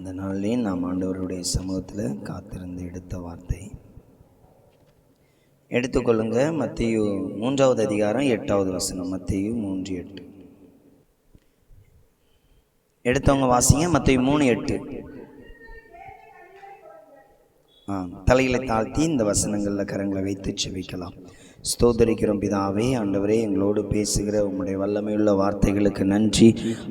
இந்த நாளிலே நாம் ஆண்டவருடைய சமூகத்தில் காத்திருந்து எடுத்த வார்த்தை எடுத்துக்கொள்ளுங்க. மத்தேயு 3வது அதிகாரம் 8வது வசனம். மத்தேயு 3:8 எடுத்தவங்க வாசிங்க. மத்தேயு 3:8. தலைகளை தாழ்த்தி இந்த வசனங்களில் கரங்களை வைத்து செபிக்கலாம். ஸ்தோத்தரிக்கிறோம் பிதாவே. ஆண்டவரே, எங்களோடு பேசுகிற உம்முடைய வல்லமையுள்ள வார்த்தைகளுக்கு நன்றி.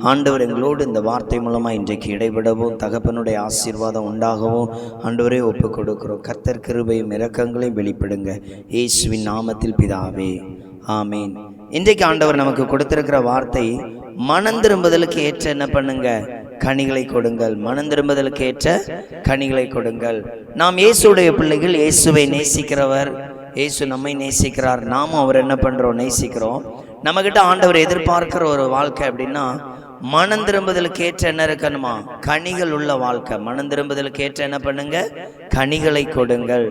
ஆண்டவர், எங்களோடு இந்த வார்த்தை மூலமாக இன்றைக்கு இடைவிடவும் தகப்பனுடைய ஆசீர்வாதம் உண்டாகவும் ஆண்டவரே ஒப்பு கொடுக்கிறோம். கர்த்தர் கிருபையும் இரக்கங்களையும் வெளிப்படுங்க இயேசுவின் நாமத்தில் பிதாவே, ஆமீன். இன்றைக்கு ஆண்டவர் நமக்கு கொடுத்திருக்கிற வார்த்தை, மனம் திரும்புதலுக்கு ஏற்ற என்ன பண்ணுங்க, கனிகளை கொடுங்கள். மனம் திரும்புதலுக்கு ஏற்ற கனிகளை கொடுங்கள். நாம் இயேசுடைய பிள்ளைகள், இயேசுவை நேசிக்கிறவர், இயேசு நம்மை நேசிக்கிறார், நாமும் அவர் என்ன பண்றோம், நேசிக்கிறோம். நம்ம கிட்ட ஆண்டவர் எதிர்பார்க்கிற ஒரு வாழ்க்கை அப்படின்னா, மனம் திரும்புதலுக்கு ஏற்ற என்ன இருக்கணுமா, கனிகள் உள்ள வாழ்க்கை. மனம் திரும்புதலுக்கு ஏற்ற என்ன பண்ணுங்க, கனிகளை கொடுங்கள்.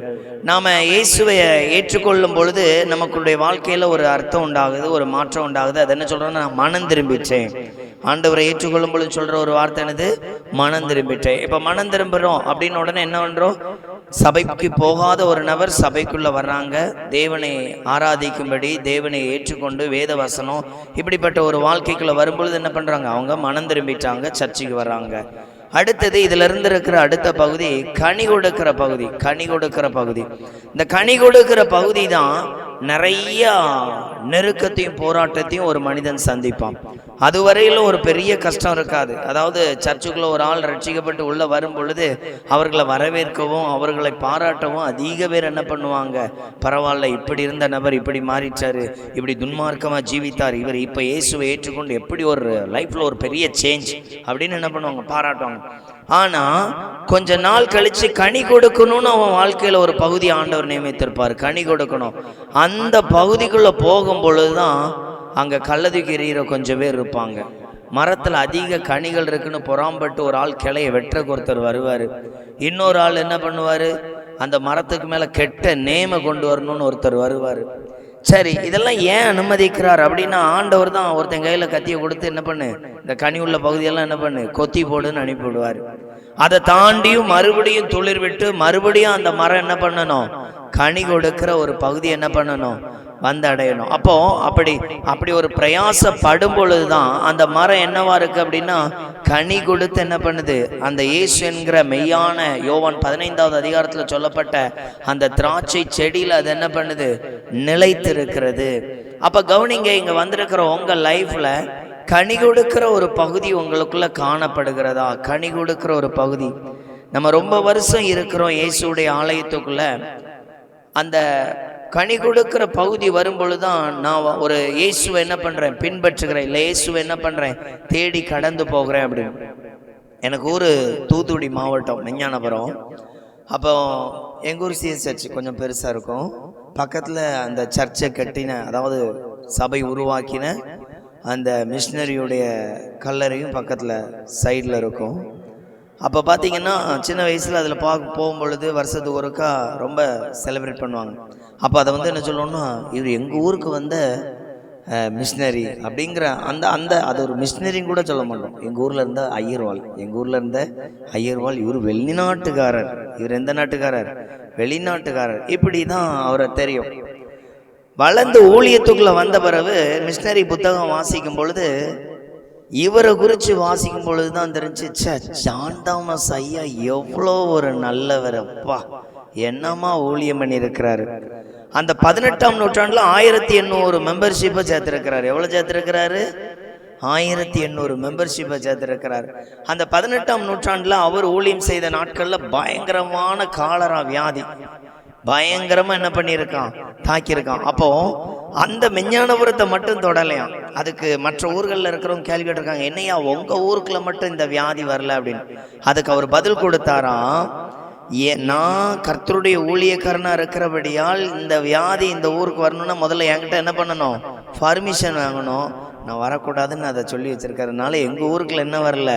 நாம இயேசுவை ஏற்றுக்கொள்ளும் பொழுது நமக்குடைய வாழ்க்கையில ஒரு அர்த்தம் உண்டாகுது, ஒரு மாற்றம் உண்டாகுது. அது என்ன சொல்றோம்னா, நான் மனம் திரும்பிட்டேன். ஆண்டவரை ஏற்றுக்கொள்ளும் பொழுது சொல்ற ஒரு வார்த்தை என்னது, மனம் திரும்பிட்டேன். இப்ப மனம் திரும்புறோம் அப்படின்னு உடனே என்ன பண்றோம், சபைக்கு போகாத ஒரு நபர் சபைக்குள்ள வர்றாங்க. தேவனை ஆராதிக்கும்படி, தேவனை ஏற்றுக்கொண்டு வேத வசனம் இப்படிப்பட்ட ஒரு வாழ்க்கைக்குள்ள வரும்பொழுது என்ன பண்றாங்க, அவங்க மனம் திரும்பிட்டாங்க, சர்ச்சைக்கு வர்றாங்க. அடுத்தது இதுல இருந்து இருக்கிற அடுத்த பகுதி கனி கொடுக்கிற பகுதி. கனி கொடுக்கிற பகுதி, இந்த கனி கொடுக்கிற பகுதி தான் நிறைய நெருக்கத்தையும் போராட்டத்தையும் ஒரு மனிதன் சந்திப்பான். அதுவரையிலும் ஒரு பெரிய கஷ்டம் இருக்காது. அதாவது சர்ச்சுக்குள்ள ஒரு ஆள் ரட்சிக்கப்பட்டு உள்ள வரும் பொழுது அவர்களை வரவேற்கவும் அவர்களை பாராட்டவும் அதிக பேர் என்ன பண்ணுவாங்க, பரவாயில்ல, இப்படி இருந்த நபர் இப்படி மாறிட்டாரு, இப்படி துன்மார்க்கமா ஜீவித்தார், இவர் இப்ப இயேசுவை ஏற்றுக்கொண்டு எப்படி ஒரு லைஃப்ல ஒரு பெரிய சேஞ்ச் அப்படின்னு என்ன பண்ணுவாங்க, பாராட்டுவாங்க. ஆனா கொஞ்ச நாள் கழிச்சு கனி கொடுக்கணும்னு அவன் வாழ்க்கையில ஒரு பகுதி ஆண்டவர் நியமித்திருப்பார், கனி கொடுக்கணும். அந்த பகுதிக்குள்ள போகும் பொழுதுதான் அங்க கள்ளதுக்கு எறிகிற கொஞ்சம் பேர் இருப்பாங்க. மரத்துல அதிக கனிகள் இருக்குன்னு பொறாம்பட்டு ஒரு ஆள் கிளைய வெட்டுறக்கு ஒருத்தர் வருவாரு. இன்னொரு ஆள் என்ன பண்ணுவாரு, அந்த மரத்துக்கு மேல கெட்ட நேம கொண்டு வரணும்னு ஒருத்தர் வருவாரு. சரி, இதெல்லாம் ஏன் அனுமதிக்கிறார் அப்படின்னா, ஆண்டவர் தான் ஒருத்தன் கையில கத்தியை கொடுத்து என்ன பண்ணு, இந்த கனி உள்ள பகுதியெல்லாம் என்ன பண்ணு, கொத்தி போடுன்னு அனுப்பிவிடுவாரு. அதை தாண்டியும் மறுபடியும் துளிர் விட்டு மறுபடியும் அந்த மரம் என்ன பண்ணணும், கனி கொடுக்கிற ஒரு பகுதி என்ன பண்ணணும், வந்து அடையணும். அப்போ அப்படி ஒரு பிரயாசப்படும் பொழுதுதான் அந்த மரம் என்னவா இருக்கு அப்படின்னா, கனி கொடுத்து என்ன பண்ணுது, அந்த இயேசு என்கிற மெய்யான யோவான் 15வது அதிகாரத்துல சொல்லப்பட்ட அந்த திராட்சை செடியில அது என்ன பண்ணுது, நிலைத்து இருக்கிறது. அப்ப கவனிங்க, இங்க வந்திருக்கிற உங்க லைஃப்ல கனி கொடுக்கிற ஒரு பகுதி உங்களுக்குள்ள காணப்படுகிறதா? கனி கொடுக்கிற ஒரு பகுதி. நம்ம ரொம்ப வருஷம் இருக்கிறோம் இயேசுடைய ஆலயத்துக்குள்ள. அந்த கனி கொடுக்கிற பகுதி வரும்பொழுதுதான் நான் ஒரு இயேசுவை என்ன பண்றேன், பின்பற்றுகிறேன், இல்லை இயேசுவை என்ன பண்றேன், தேடி கடந்து போகிறேன் அப்படின்னு. எனக்கு ஊர் தூத்துக்குடி மாவட்டம், மெஞ்ஞானபுரம். அப்போ எங்கள் ஊர் சிஎஸ் சர்ச் கொஞ்சம் பெருசாக இருக்கும். பக்கத்தில் அந்த சர்ச்சை கட்டின, அதாவது சபை உருவாக்கின அந்த மிஷினரியுடைய கல்லறையும் பக்கத்தில் சைடில் இருக்கும். அப்போ பார்த்தீங்கன்னா சின்ன வயசில் அதில் போகும் பொழுது வருஷத்துக்கு ஒருக்கா ரொம்ப செலிப்ரேட் பண்ணுவாங்க. அப்போ அதை வந்து என்ன சொல்லணும்னா, இவர் எங்கள் ஊருக்கு வந்த மிஷினரி அப்படிங்கிற அது ஒரு மிஷினரின்னு கூட சொல்ல மாட்டோம். எங்கள் ஊரில் இருந்த ஐயர்வாள், இவர் வெளிநாட்டுக்காரர். இவர் எந்த நாட்டுக்காரர், வெளிநாட்டுக்காரர். இப்படி தான் அவரை தெரியும். வளர்ந்து ஊழியத்துக்குள்ள வந்த பிறகு மிஷினரி புத்தகம் வாசிக்கும் பொழுது, இவரை குறித்து வாசிக்கும் பொழுது தான் தெரிஞ்சு, ஜான் தாமஸ் ஐயா எவ்வளோ ஒரு நல்லவர், அப்பா என்னமா ஊழியம் பண்ணி இருக்கிறாரு. அந்த 18ஆம் நூற்றாண்டுல 1800 மெம்பர்ஷிப்பை சேர்த்திருக்கிறாரு. எவ்வளவு சேர்த்திருக்கிறாரு, 1800 மெம்பர்ஷிப்பை சேர்த்திருக்கிறாரு. அந்த 18ஆம் நூற்றாண்டுல அவர் ஊழியம் செய்த நாட்கள்ல பயங்கரமான காலரா வியாதி பயங்கரமா என்ன பண்ணியிருக்கான், தாக்கியிருக்கான். அப்போ அந்த மெஞ்ஞானபுரத்தை மட்டும் தொடலையாம். அதுக்கு மற்ற ஊர்களில் இருக்கிறவங்க கேள்வி கேட்டிருக்காங்க, என்னையா உங்க ஊருக்குள்ள மட்டும் இந்த வியாதி வரல அப்படின்னு. அதுக்கு அவர் பதில் கொடுத்தாராம், நான் கர்த்தருடைய ஊழியக்காரனா இருக்கிறபடியால் இந்த வியாதி இந்த ஊருக்கு வரணும்னா முதல்ல என்கிட்ட என்ன பண்ணணும், பர்மிஷன் வாங்கணும். நான் வரக்கூடாதுன்னு அதை சொல்லி வச்சிருக்கிறதுனால எங்க ஊருக்குள்ள என்ன வரல,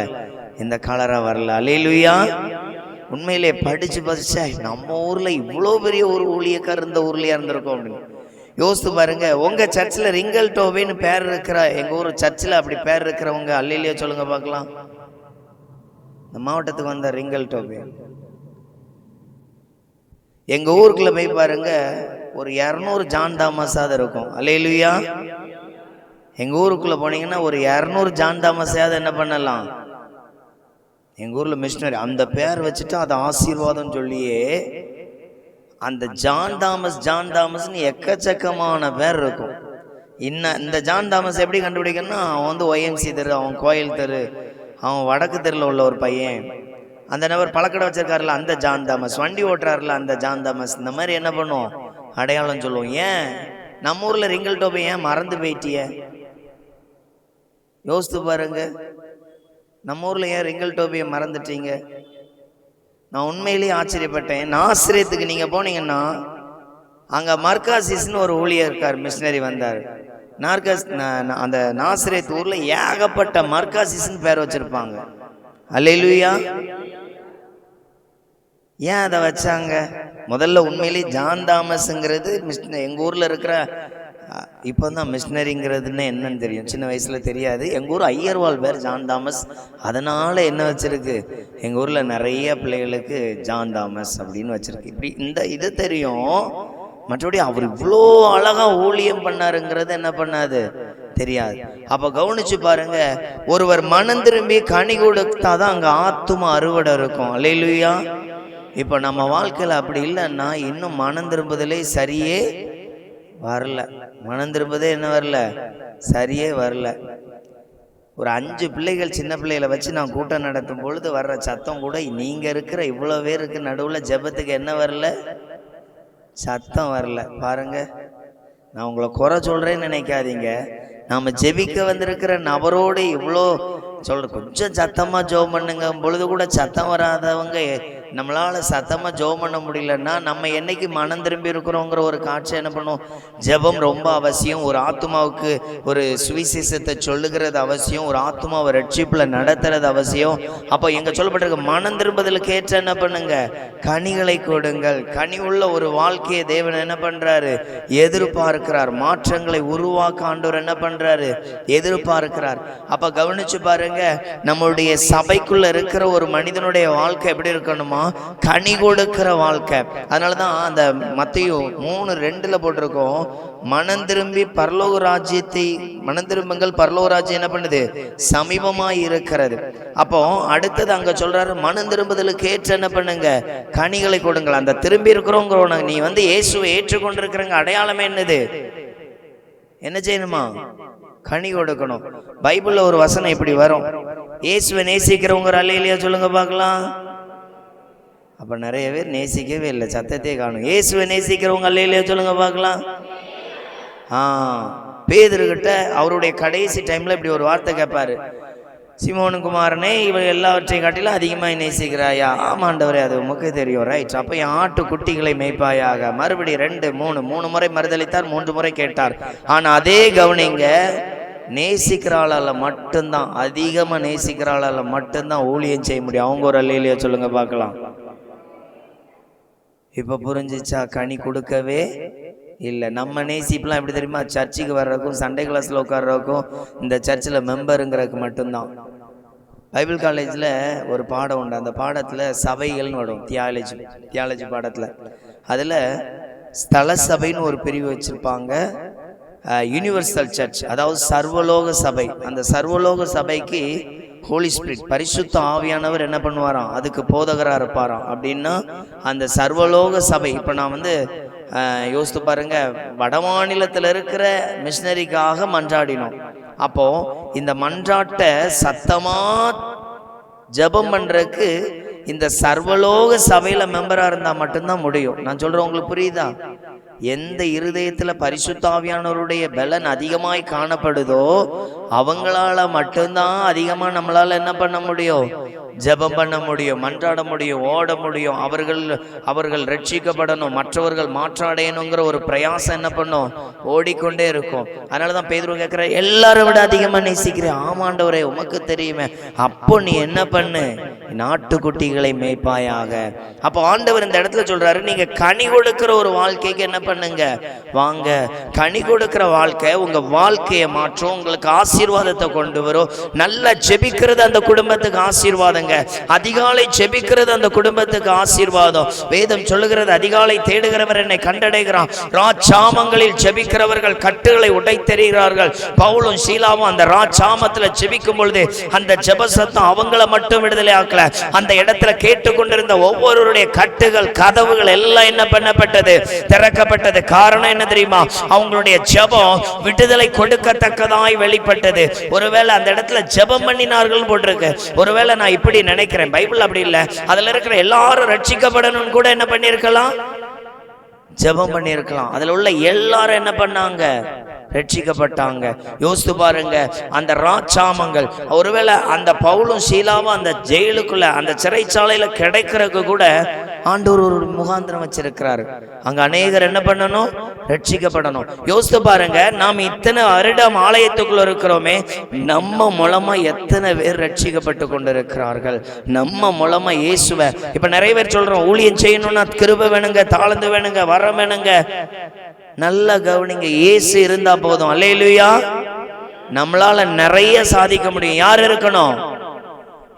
இந்த காலரா வரல. அல்லேலூயா. உண்மையிலே படிச்சு நம்ம ஊர்ல இவ்வளோ பெரிய ஒரு ஊழியக்காரர் இந்த ஊர்லயா இருந்திருக்கோம் அப்படின்னு யோசித்து பாருங்க. உங்க சர்ச்சில் ரிங்கல் டோவேன்னு பேர் இருக்கிற, எங்க ஊர் சர்ச்சில் அப்படி பேர் இருக்கிறவங்க அல்லேலூயா சொல்லுங்க பார்க்கலாம். இந்த மாவட்டத்துக்கு வந்த ரிங்கல் டோபி. எங்க ஊருக்குள்ள போய் பாருங்க, ஒரு 200 ஜான் தாமஸாவது இருக்கும். அல்லேலூயா. எங்க ஊருக்குள்ள போனீங்கன்னா ஒரு 200 ஜான் தாமஸாவது என்ன பண்ணலாம். எங்க ஊர்ல மிஷினரி அந்த பேர் வச்சுட்டு அது ஆசீர்வாதம் சொல்லியே அந்த ஜான் தாமஸ்னு எக்கச்சக்கமான பேர் இருக்கும். இந்த ஜான் தாமஸ் எப்படி கண்டுபிடிக்கணும்னா, அவன் வந்து OMC தெரு, அவன் கோயில் தெரு, அவன் வடக்கு தெருவில் உள்ள ஒரு பையன், அந்த நபர் பழக்கடை வச்சிருக்காருல அந்த ஜான் தாமஸ், வண்டி ஓட்டுறாருல அந்த ஜான் தாமஸ், இந்த மாதிரி என்ன பண்ணுவோம், அடையாளம் சொல்லுவோம். ஏன் நம்ம ஊர்ல ரிங்கல் டோபி ஏன் மறந்து போயிட்டிய? யோசித்து பாருங்க, நம்ம ஊர்ல ஏன் ரிங்கல் டோபியை மறந்துட்டீங்க? நான் உண்மையிலேயே ஆச்சரியப்பட்டேன். நாசரேத்துக்கு நீங்க போனீங்கன்னா அங்க மர்காசிஸ்னு ஒரு ஊழியர் இருக்கார், மிஷினரி வந்தார். அந்த நாசரேத் ஊர்ல ஏகப்பட்ட மர்காசிஸ்னு பேர் வச்சிருப்பாங்க. அல்லேலூயா. ஏன் அதை வச்சாங்க? முதல்ல உண்மையிலேயே ஜான் தாமஸ்ங்கிறது எங்க ஊர்ல இருக்கிற, இப்போதான் மிஷினரிங்கிறதுன்னு என்னன்னு தெரியும், சின்ன வயசுல தெரியாது. எங்க ஊர் ஐயர்வாள் பேர் ஜான் தாமஸ், அதனால என்ன வச்சிருக்கு, எங்க ஊர்ல நிறைய பிள்ளைகளுக்கு ஜான் தாமஸ் அப்படின்னு வச்சிருக்கு. இப்படி இது தெரியும், மற்றபடி அவர் இவ்வளோ அழகா ஊழியம் பண்ணாருங்கிறது என்ன பண்ணாது, தெரியாது. அப்ப கவனிச்சு பாருங்க, ஒருவர் மனம் திரும்பி கனி கொடுத்தாதான் அங்க ஆத்தும அறுவடை இருக்கும். அல்லேலூயா. இப்ப நம்ம வாழ்க்கையில அப்படி இல்லைன்னா இன்னும் மனம் திரும்புதலே சரியே வரல. மனம் திரும்பதே என்ன வரல, சரியே வரல. ஒரு 5 பிள்ளைகள் சின்ன பிள்ளைகளை வச்சு நான் கூட்டம் நடத்தும் பொழுது வர்ற சத்தம் கூட நீங்க இருக்கிற இவ்வளோ பேருக்கு நடுவில் ஜெபத்துக்கு என்ன வரல, சத்தம் வரல. பாருங்க, நான் உங்களை குறை சொல்றேன்னு நினைக்காதீங்க. நாம ஜெபிக்க வந்திருக்கிற நபரோடு இவ்வளோ கொஞ்சம் சத்தமா ஜெபம் பண்ணுங்க பொழுது கூட சத்தம் வராதவங்க, நம்மளால சத்தமா ஜெபம் பண்ண முடியலன்னா நம்ம என்னைக்கு மனம் திரும்பி இருக்கிறோங்கிற ஒரு காட்சி என்ன பண்ணும். ஜெபம் ரொம்ப அவசியம். ஒரு ஆத்மாவுக்கு ஒரு சுவிசேஷத்தை சொல்லுகிறது அவசியம். ஒரு ஆத்மாவை ரட்சிப்புல நடத்துறது அவசியம். அப்போ எங்க சொல்லப்பட்டிருக்க மனம் திரும்புதலுக்கு ஏற்ற என்ன பண்ணுங்க, கனிகளை கொடுங்கள். கனி உள்ள ஒரு வாழ்க்கையை தேவன் என்ன பண்றாரு, எதிர்பார்க்கிறார். மாற்றங்களை உருவாக்க ஆண்டவர் என்ன பண்றாரு, எதிர்பார்க்கிறார். அப்ப கவனிச்சு பாருங்க, நம்மளுடைய சபைக்குள்ள இருக்கிற ஒரு மனிதனுடைய வாழ்க்கை எப்படி இருக்கணுமா, கனி கொடுக்கிற வாழ்க்கை. அதனாலதான் அந்த மத்தேயு 3:2 போட்டிருக்கோம், மனம் திரும்பி பரலோக ராஜ்யத்தை, மனம் திரும்புங்கள் பரலோக ராஜ்யம் என்ன பண்ணுது, சமீபமாய் இருக்கிறது. அப்போ அடுத்தது அங்க சொல்றாரு, மனம் திரும்புதலுக்கு ஏற்ற என்ன பண்ணுங்க, கனிகளை கொடுங்கள். அந்த திரும்பி இருக்கிறோங்கிறோம், நீ வந்து இயேசுவை ஏற்றுக்கொண்டிருக்கிறங்க அடையாளமே என்னது, என்ன செய்யணுமா, கனி கொடுக்கணும். பைபிள்ல ஒரு வசனம் இப்படி வரும், இயேசுவை நேசிக்கிறவங்க அல்லேலூயா சொல்லுங்க பார்க்கலாம். அப்ப நிறைய பேர் நேசிக்கவே இல்லை, சத்தத்தையே காணும். இயேசுவை நேசிக்கிறவங்க அல்லேலூயா சொல்லுங்க பார்க்கலாம். பேதுருகிட்ட அவருடைய கடைசி டைம்ல இப்படி ஒரு வார்த்தை கேட்பாரு, சிமோன் குமாரனே, இவள் எல்லாவற்றையும் காட்டிலும் அதிகமாக நேசிக்கிறாயா? ஆமாண்டவரே, அது உமக்கு தெரியும். ரைட். அப்போ என் ஆட்டு குட்டிகளை மேய்ப்பாயாக. மறுபடி 2 3 முறை மறுதளித்தார், 3 முறை கேட்டார். ஆனால் அதே கவனிங்க, நேசிக்கிறாளால மட்டும்தான், அதிகமாக நேசிக்கிறாளால மட்டும்தான் ஊழியம் செய்ய முடியும். அவங்க ஒரு அல்லேலூயா சொல்லுங்க பார்க்கலாம். இப்போ புரிஞ்சிச்சா? கனி கொடுக்கவே இல்லை. நம்ம நேசிப்பெலாம் எப்படி தெரியுமா, சர்ச்சுக்கு வர்றதுக்கும் சண்டே கிளாஸில் உட்கார்றதுக்கும் இந்த சர்ச்சில் மெம்பருங்கிறதுக்கு மட்டும்தான். பைபிள் காலேஜில் ஒரு பாடம் உண்டு, அந்த பாடத்தில் சபைகள்னு வரும், தியாலஜி பாடத்தில். அதில் ஸ்தல சபைன்னு ஒரு பிரிவு வச்சுருப்பாங்க, யூனிவர்சல் சர்ச், அதாவது சர்வலோக சபை. அந்த சர்வலோக சபைக்கு ஹோலி ஸ்பிரிட், பரிசுத்த ஆவியானவர் என்ன பண்ணுவாராம், அதுக்கு போதகராக இருப்பாராம். அப்படின்னா அந்த சர்வலோக சபை, இப்போ நான் வந்து யோசித்து பாருங்க, வட மாநிலத்தில் இருக்கிற மிஷினரிக்காக மன்றாடினோம். அப்போ இந்த மன்றாட்டை சத்தமா ஜெபம் பண்றதுக்கு இந்த சர்வலோக சபையில மெம்பரா இருந்தா மட்டும்தான் முடியும். நான் சொல்றேன், உங்களுக்கு புரியுதா? எந்த இருதயத்துல பரிசுத்த ஆவியானவருடைய பலன் அதிகமாய் காணப்படுதோ அவங்களால மட்டும்தான் அதிகமா நம்மளால என்ன பண்ண முடியும், ஜெபம் பண்ண முடியும், மன்றாட முடியும், ஓட முடியும். அவர்கள் ரட்சிக்கப்படணும், மற்றவர்கள் மாற்றாடையணுங்கிற ஒரு பிரயாசம் என்ன பண்ணும், ஓடிக்கொண்டே இருக்கும். அதனாலதான் பேதுரு கேட்கிற, எல்லாரை விட அதிகமா நேசிக்கிறேன். ஆமாண்டவரே, உமக்கு தெரியுமே. அப்போ நீ என்ன பண்ணு, நாட்டுக்குட்டிகளை மேய்ப்பாயாக. அப்போ ஆண்டவர் இந்த இடத்துல சொல்றாரு, நீங்க கனி கொடுக்கிற ஒரு வாழ்க்கைக்கு என்ன பண்ணுங்க, வாங்க. கனி கொடுக்கிற வாழ்க்கை உங்க வாழ்க்கையை மாற்றும், உங்களுக்கு ஆசீர்வாதத்தை கொண்டு வரும். நல்லா ஜெபிக்கிறது அந்த குடும்பத்துக்கு ஆசீர்வாதங்க. அதிகாலை ஜெபிக்கிறது அந்த குடும்பத்துக்கு ஆசீர்வாதம். வேதம் சொல்லுகிறது, அதிகாலை தேடுகிறவர் என்னை கண்டடைகிறான். ராஜாமங்களில் ஜெபிக்கிறவர்கள் கட்டுகளை உடைத்தெறிகிறார்கள். பவுலும் சீலாவும் அந்த ராஜாமத்துல ஜெபிக்கும் பொழுது அந்த ஜெப சத்தம் அவங்கள மட்டும் விடுதலை ஆக்கல, அந்த இடத்துல கேட்டுக்கொண்டிருந்த ஒவ்வொருவருடைய கட்டுகள், கதவுகள் எல்லாம் என்ன பண்ணப்பட்டது? திறக்கப்பட்டது. காரணம் என்ன தெரியுமா? அவங்களுடைய ஜெபம் விடுதலை கொடுக்கத்தக்கதாய் வெளிப்பட்டது. ஒருவேளை அந்த இடத்துல ஜெபம் பண்ணினார்கள் போட்டிருக்கு. ஒருவேளை நான் இப்படி நினைக்கிறேன், பைபிள் அப்படி இல்லை. அதுல இருக்கிற எல்லாரும் ரட்சிக்கப்படணும் கூட என்ன பண்ணிருக்கலாம்? ஜெபம் பண்ணிருக்கலாம். அதுல உள்ள எல்லாரும் என்ன பண்ணாங்க? ரட்சிக்கப்பட்டாங்க. யோசித்து பாருங்க, அந்த ராஜாமங்கள். ஒருவேளை அந்த பவுலும் சீலாவும் அந்த ஜெயிலுக்குள்ள, அந்த சிறைச்சாலையில கிடைக்கிறதுக்கு கூட ஆண்டவர் ஒரு முகாந்திரம் வச்சிருக்கிறாரு. அங்க அநேகர் என்ன பண்ணணும்? ரட்சிக்கப்படணும். யோசித்து பாருங்க, நாம் இத்தனை வருடம் ஆலயத்துக்குள்ள இருக்கிறோமே, நம்ம மூலமா எத்தனை பேர் ரட்சிக்கப்பட்டு கொண்டிருக்கிறார்கள்? நம்ம மூலமா இயேசுவை இப்ப நிறைய பேர் சொல்றோம், ஊழியம் செய்யணும்னா கிருபை வேணுங்க, தாழ்ந்து வேணுங்க, வரம் வேணுங்க. நல்ல கவனிங்க, இயேசு இருந்தா போதும். அல்லேலூயா. நம்மளால நிறைய சாதிக்க முடியும். யார் இருக்கணும்?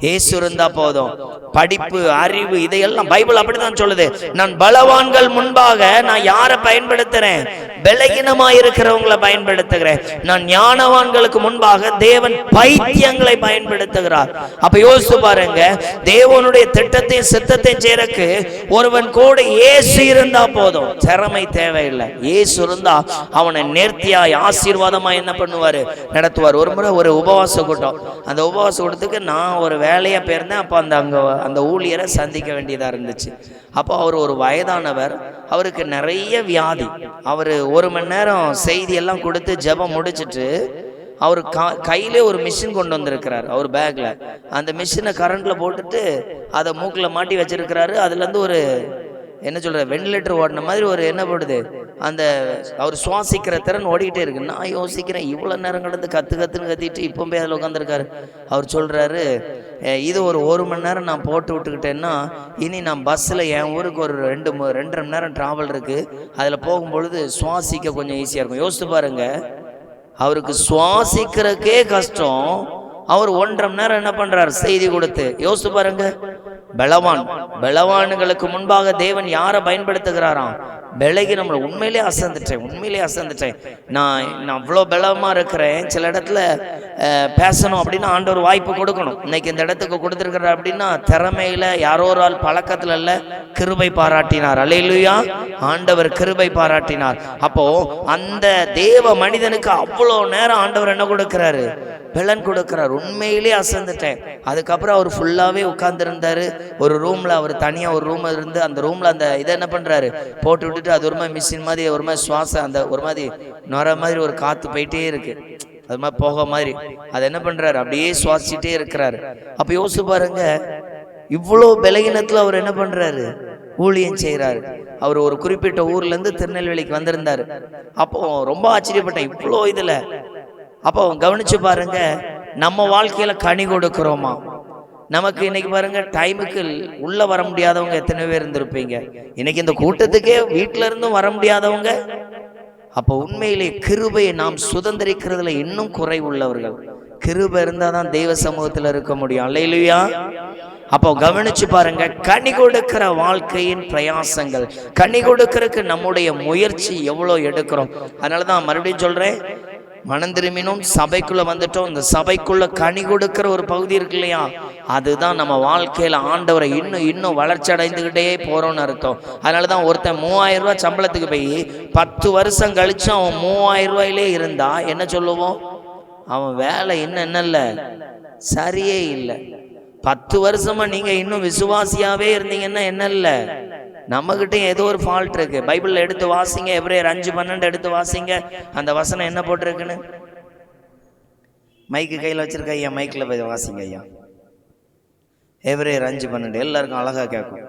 இயேசு இருந்தா போதும். படிப்பு, அறிவு, இதையெல்லாம் பைபிள் அப்படித்தான் சொல்லுது. நான் பலவான்கள் முன்பாக நான் யாரை பயன்படுத்துறேன்? பலகீனமா இருக்கிறவங்களை பயன்படுத்துகிறேன். நான் ஞானவான்களுக்கு முன்பாக தேவன் பைத்தியங்களை பயன்படுத்துகிறார். அப்ப யோசிச்சு பாருங்க, தேவனுடைய திட்டத்தையும் சித்தத்தையும் செய்யறதுக்கு ஒருவன் கூட இயேசு இருந்தா போதும். திறமை தேவையில்லை. இயேசு இருந்தா அவனை நேர்த்தியாய் ஆசீர்வாதமா என்ன பண்ணுவாரு? நடத்துவார். ஒரு முறை ஒரு உபவாச கூட்டம், அந்த உபவாச கூட்டத்துக்கு நான் ஒரு வேலையா போயிருந்தேன். அப்போ அந்த ஊழியரை சந்திக்க வேண்டியதா இருந்துச்சு. அப்போ அவர் ஒரு வயதானவர், அவருக்கு நிறைய வியாதி. அவர் 1 மணி நேரம் செய்தி எல்லாம் கொடுத்து ஜெபம் முடிச்சுட்டு அவர் கையிலே ஒரு மிஷின் கொண்டு வந்திருக்கிறார். அவர் பேக்ல அந்த மிஷினை கரண்ட்ல போட்டுட்டு அதை மூக்குல மாட்டி வச்சிருக்கிறாரு. அதுல இருந்து ஒரு என்ன சொல்ற, வெண்டிலேட்டர் ஓடின மாதிரி ஒரு என்ன போடுது, அந்த அவர் சுவாசிக்கிற திறன் ஓடிக்கிட்டே இருக்கு. நான் யோசிக்கிறேன், இவ்வளவு நேரம் கடந்து கத்துன்னு கத்திட்டு இப்போ போய் அதில் உட்காந்துருக்காரு. அவர் சொல்றாரு, இது ஒரு 1 மணி நேரம் நான் போட்டு விட்டுக்கிட்டேன்னா இனி நான் பஸ்ஸில் என் ஊருக்கு ஒரு 2-2.5 மணி நேரம் டிராவல் இருக்கு, அதில் போகும்பொழுது சுவாசிக்க கொஞ்சம் ஈஸியாக இருக்கும். யோசித்து பாருங்க, அவருக்கு சுவாசிக்கிறதுக்கே கஷ்டம், அவர் 1.5 மணி நேரம் என்ன பண்றாரு? செய்தி கொடுத்து. யோசித்து பாருங்க, பலவான்களுக்கு முன்பாக தேவன் யாரை பயன்படுத்துகிறாராம்? பலகி. நம்மளை உண்மையிலே அசந்துட்டேன். நான் அவ்வளோ பலமா இருக்கிறேன். சில இடத்துல பேசணும் அப்படின்னா ஆண்டவர் வாய்ப்பு கொடுக்கணும். இன்னைக்கு இந்த இடத்துக்கு கொடுத்துருக்கிறார் அப்படின்னா திறமையில யாரோ ஒரு ஆள் பழக்கத்துல இல்ல, கிருபை பாராட்டினார். அல்லேலூயா. ஆண்டவர் கிருபை பாராட்டினார். அப்போ அந்த தேவ மனிதனுக்கு அவ்வளோ நேரம் ஆண்டவர் என்ன கொடுக்கிறாரு? பலன் கொடுக்கிறார். உண்மையிலே அசந்துட்டேன். அதுக்கப்புறம் அவர் ஃபுல்லாவே உட்கார்ந்து இருந்தாரு. ஒரு ரூம்ல, அவர் தனியா ஒரு ரூம் இருந்து அந்த ரூம்ல அந்த இதை என்ன பண்றாரு? போட்டு விட்டுட்டு அது ஒரு மாதிரி மிஷின் மாதிரி, ஒரு மாதிரி சுவாசம், அந்த ஒரு மாதிரி நொர மாதிரி ஒரு காத்து போயிட்டே இருக்கு, அது மாதிரி போக மாதிரி. அதை என்ன பண்றாரு? அப்படியே சுவாசிச்சுட்டே இருக்கிறாரு. அப்ப யோசிச்சு பாருங்க, இவ்வளோ பலகீனத்துல அவர் என்ன பண்றாரு? ஊழியம் செய்யறாரு. அவர் ஒரு குறிப்பிட்ட ஊர்ல இருந்து திருநெல்வேலிக்கு வந்திருந்தாரு. அப்போ ரொம்ப ஆச்சரியப்பட்டேன், இவ்வளோ இதுல. அப்போ கவனிச்சு பாருங்க, நம்ம வாழ்க்கையில கனி கொடுக்கிறோமா? நமக்கு இன்னைக்கு பாருங்க, டைமுக்கு உள்ள வர முடியாதவங்க எத்தனை பேர் இருந்திருப்பீங்க. இன்னைக்கு இந்த கூட்டத்துக்கே வீட்டுல இருந்தும் வர முடியாதவங்க. அப்போ உண்மையிலே கிருபையை நாம் சுதந்திரிக்கிறதுல இன்னும் குறை உள்ளவர்கள். கிருபை இருந்தாதான் தெய்வ சமூகத்துல இருக்க முடியும். அல்லேலூயா. அப்போ கவனிச்சு பாருங்க, கனி கொடுக்கிற வாழ்க்கையின் பிரயாசங்கள், கனி கொடுக்கறதுக்கு நம்முடைய முயற்சி எவ்வளவு எடுக்கிறோம். அதனாலதான் மறுபடியும் சொல்றேன், மனம் திரும்பினோம், சபைக்குள்ள வந்துட்டோம். இந்த சபைக்குள்ள கனி கொடுக்கிற ஒரு பகுதி இருக்கு இல்லையா, அதுதான் நம்ம வாழ்க்கையில ஆண்டவரை இன்னும் வளர்ச்சி அடைந்துகிட்டே போறோம்னு அர்த்தம். அதனாலதான் ஒருத்தன் 3000 ரூபாய் சம்பளத்துக்கு போய் 10 வருஷம் கழிச்சு அவன் 3000 ரூபாயிலே இருந்தா என்ன சொல்லுவோம்? அவன் வேலை இன்னும் என்ன இல்ல, சரியே இல்லை. 10 வருஷமா நீங்க இன்னும் விசுவாசியாவே இருந்தீங்கன்னா என்ன இல்ல, நம்ம கிட்ட ஏதோ ஒரு ஃபால்ட் இருக்கு. பைபிள்ல எடுத்து வாசிங்க, எபிரேயர் 5:12 எடுத்து வாசிங்க. அந்த வசனம் என்ன போட்டிருக்குன்னு மைக்கு கையில் வச்சிருக்க ஐயா, மைக்கில் போய் வாசிங்க ஐயா. எபிரேயர் 5:12 எல்லாருக்கும் அழகா கேட்கும்.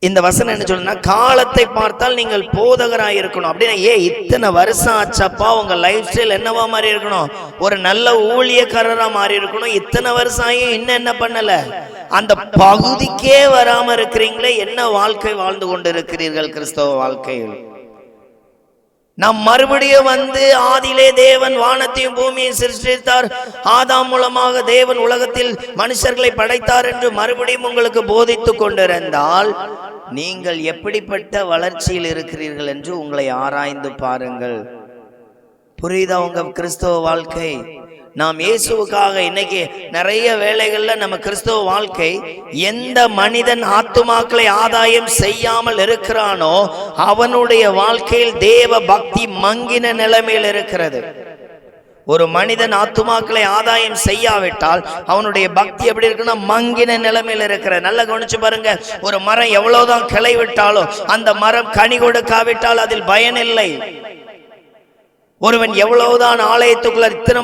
இந்த வசனம் என்ன சொல்லுன்னா, காலத்தை பார்த்தால் நீங்கள் போதகராக இருக்கணும். அப்படின்னா இத்தனை வருஷம் ஆச்சப்பா உங்க லைஃப் ஸ்டைல் என்னவா மாறி இருக்கணும்? ஒரு நல்ல ஊழியக்காரரா மாறி இருக்கணும். இத்தனை வருஷம் ஆகியும் இன்னும் என்ன பண்ணல? அந்த பகுதிக்கே வராம இருக்கிறீங்களே, என்ன வாழ்க்கை வாழ்ந்து கொண்டு இருக்கிறீர்கள் கிறிஸ்தவ வாழ்க்கையில்? நாம் மறுபடியும் ஆதியிலே தேவன் வானத்தையும் பூமியை சிருஷ்டித்தார், ஆதாம் மூலமாக தேவன் உலகத்தில் மனுஷர்களை படைத்தார் என்று மறுபடியும் உங்களுக்கு போதித்துக் கொண்டிருந்தால் நீங்கள் எப்படிப்பட்ட வளர்ச்சியில் இருக்கிறீர்கள் என்று உங்களை ஆராய்ந்து பாருங்கள். புரியுதா உங்க கிறிஸ்தவ வாழ்க்கை? நாம் இயேசுவுக்காக இன்னைக்கு நிறைய வேளைகள்ல நம்ம கிறிஸ்தவ வாழ்க்கை, எந்த மனிதன் ஆத்துமாக்களை ஆதாயம் செய்யாமல் இருக்கிறானோ அவனுடைய வாழ்க்கையில் தேவ பக்தி மங்கின நிலைமையில் இருக்கிறது. ஒரு மனிதன் ஆத்துமாக்களை ஆதாயம் செய்யாவிட்டால் அவனுடைய பக்தி எப்படி இருக்குன்னா மங்கின நிலைமையில் இருக்கிற. நல்லா கவனிச்சு பாருங்க, ஒரு மரம் எவ்வளவுதான் கிளை விட்டாலும் அந்த மரம் கனி கொடுக்காவிட்டால் அதில் பயன் இல்லை. ஒருவன் எவ்வளவுதான் ஆலயத்துக்குள்ள இத்தனை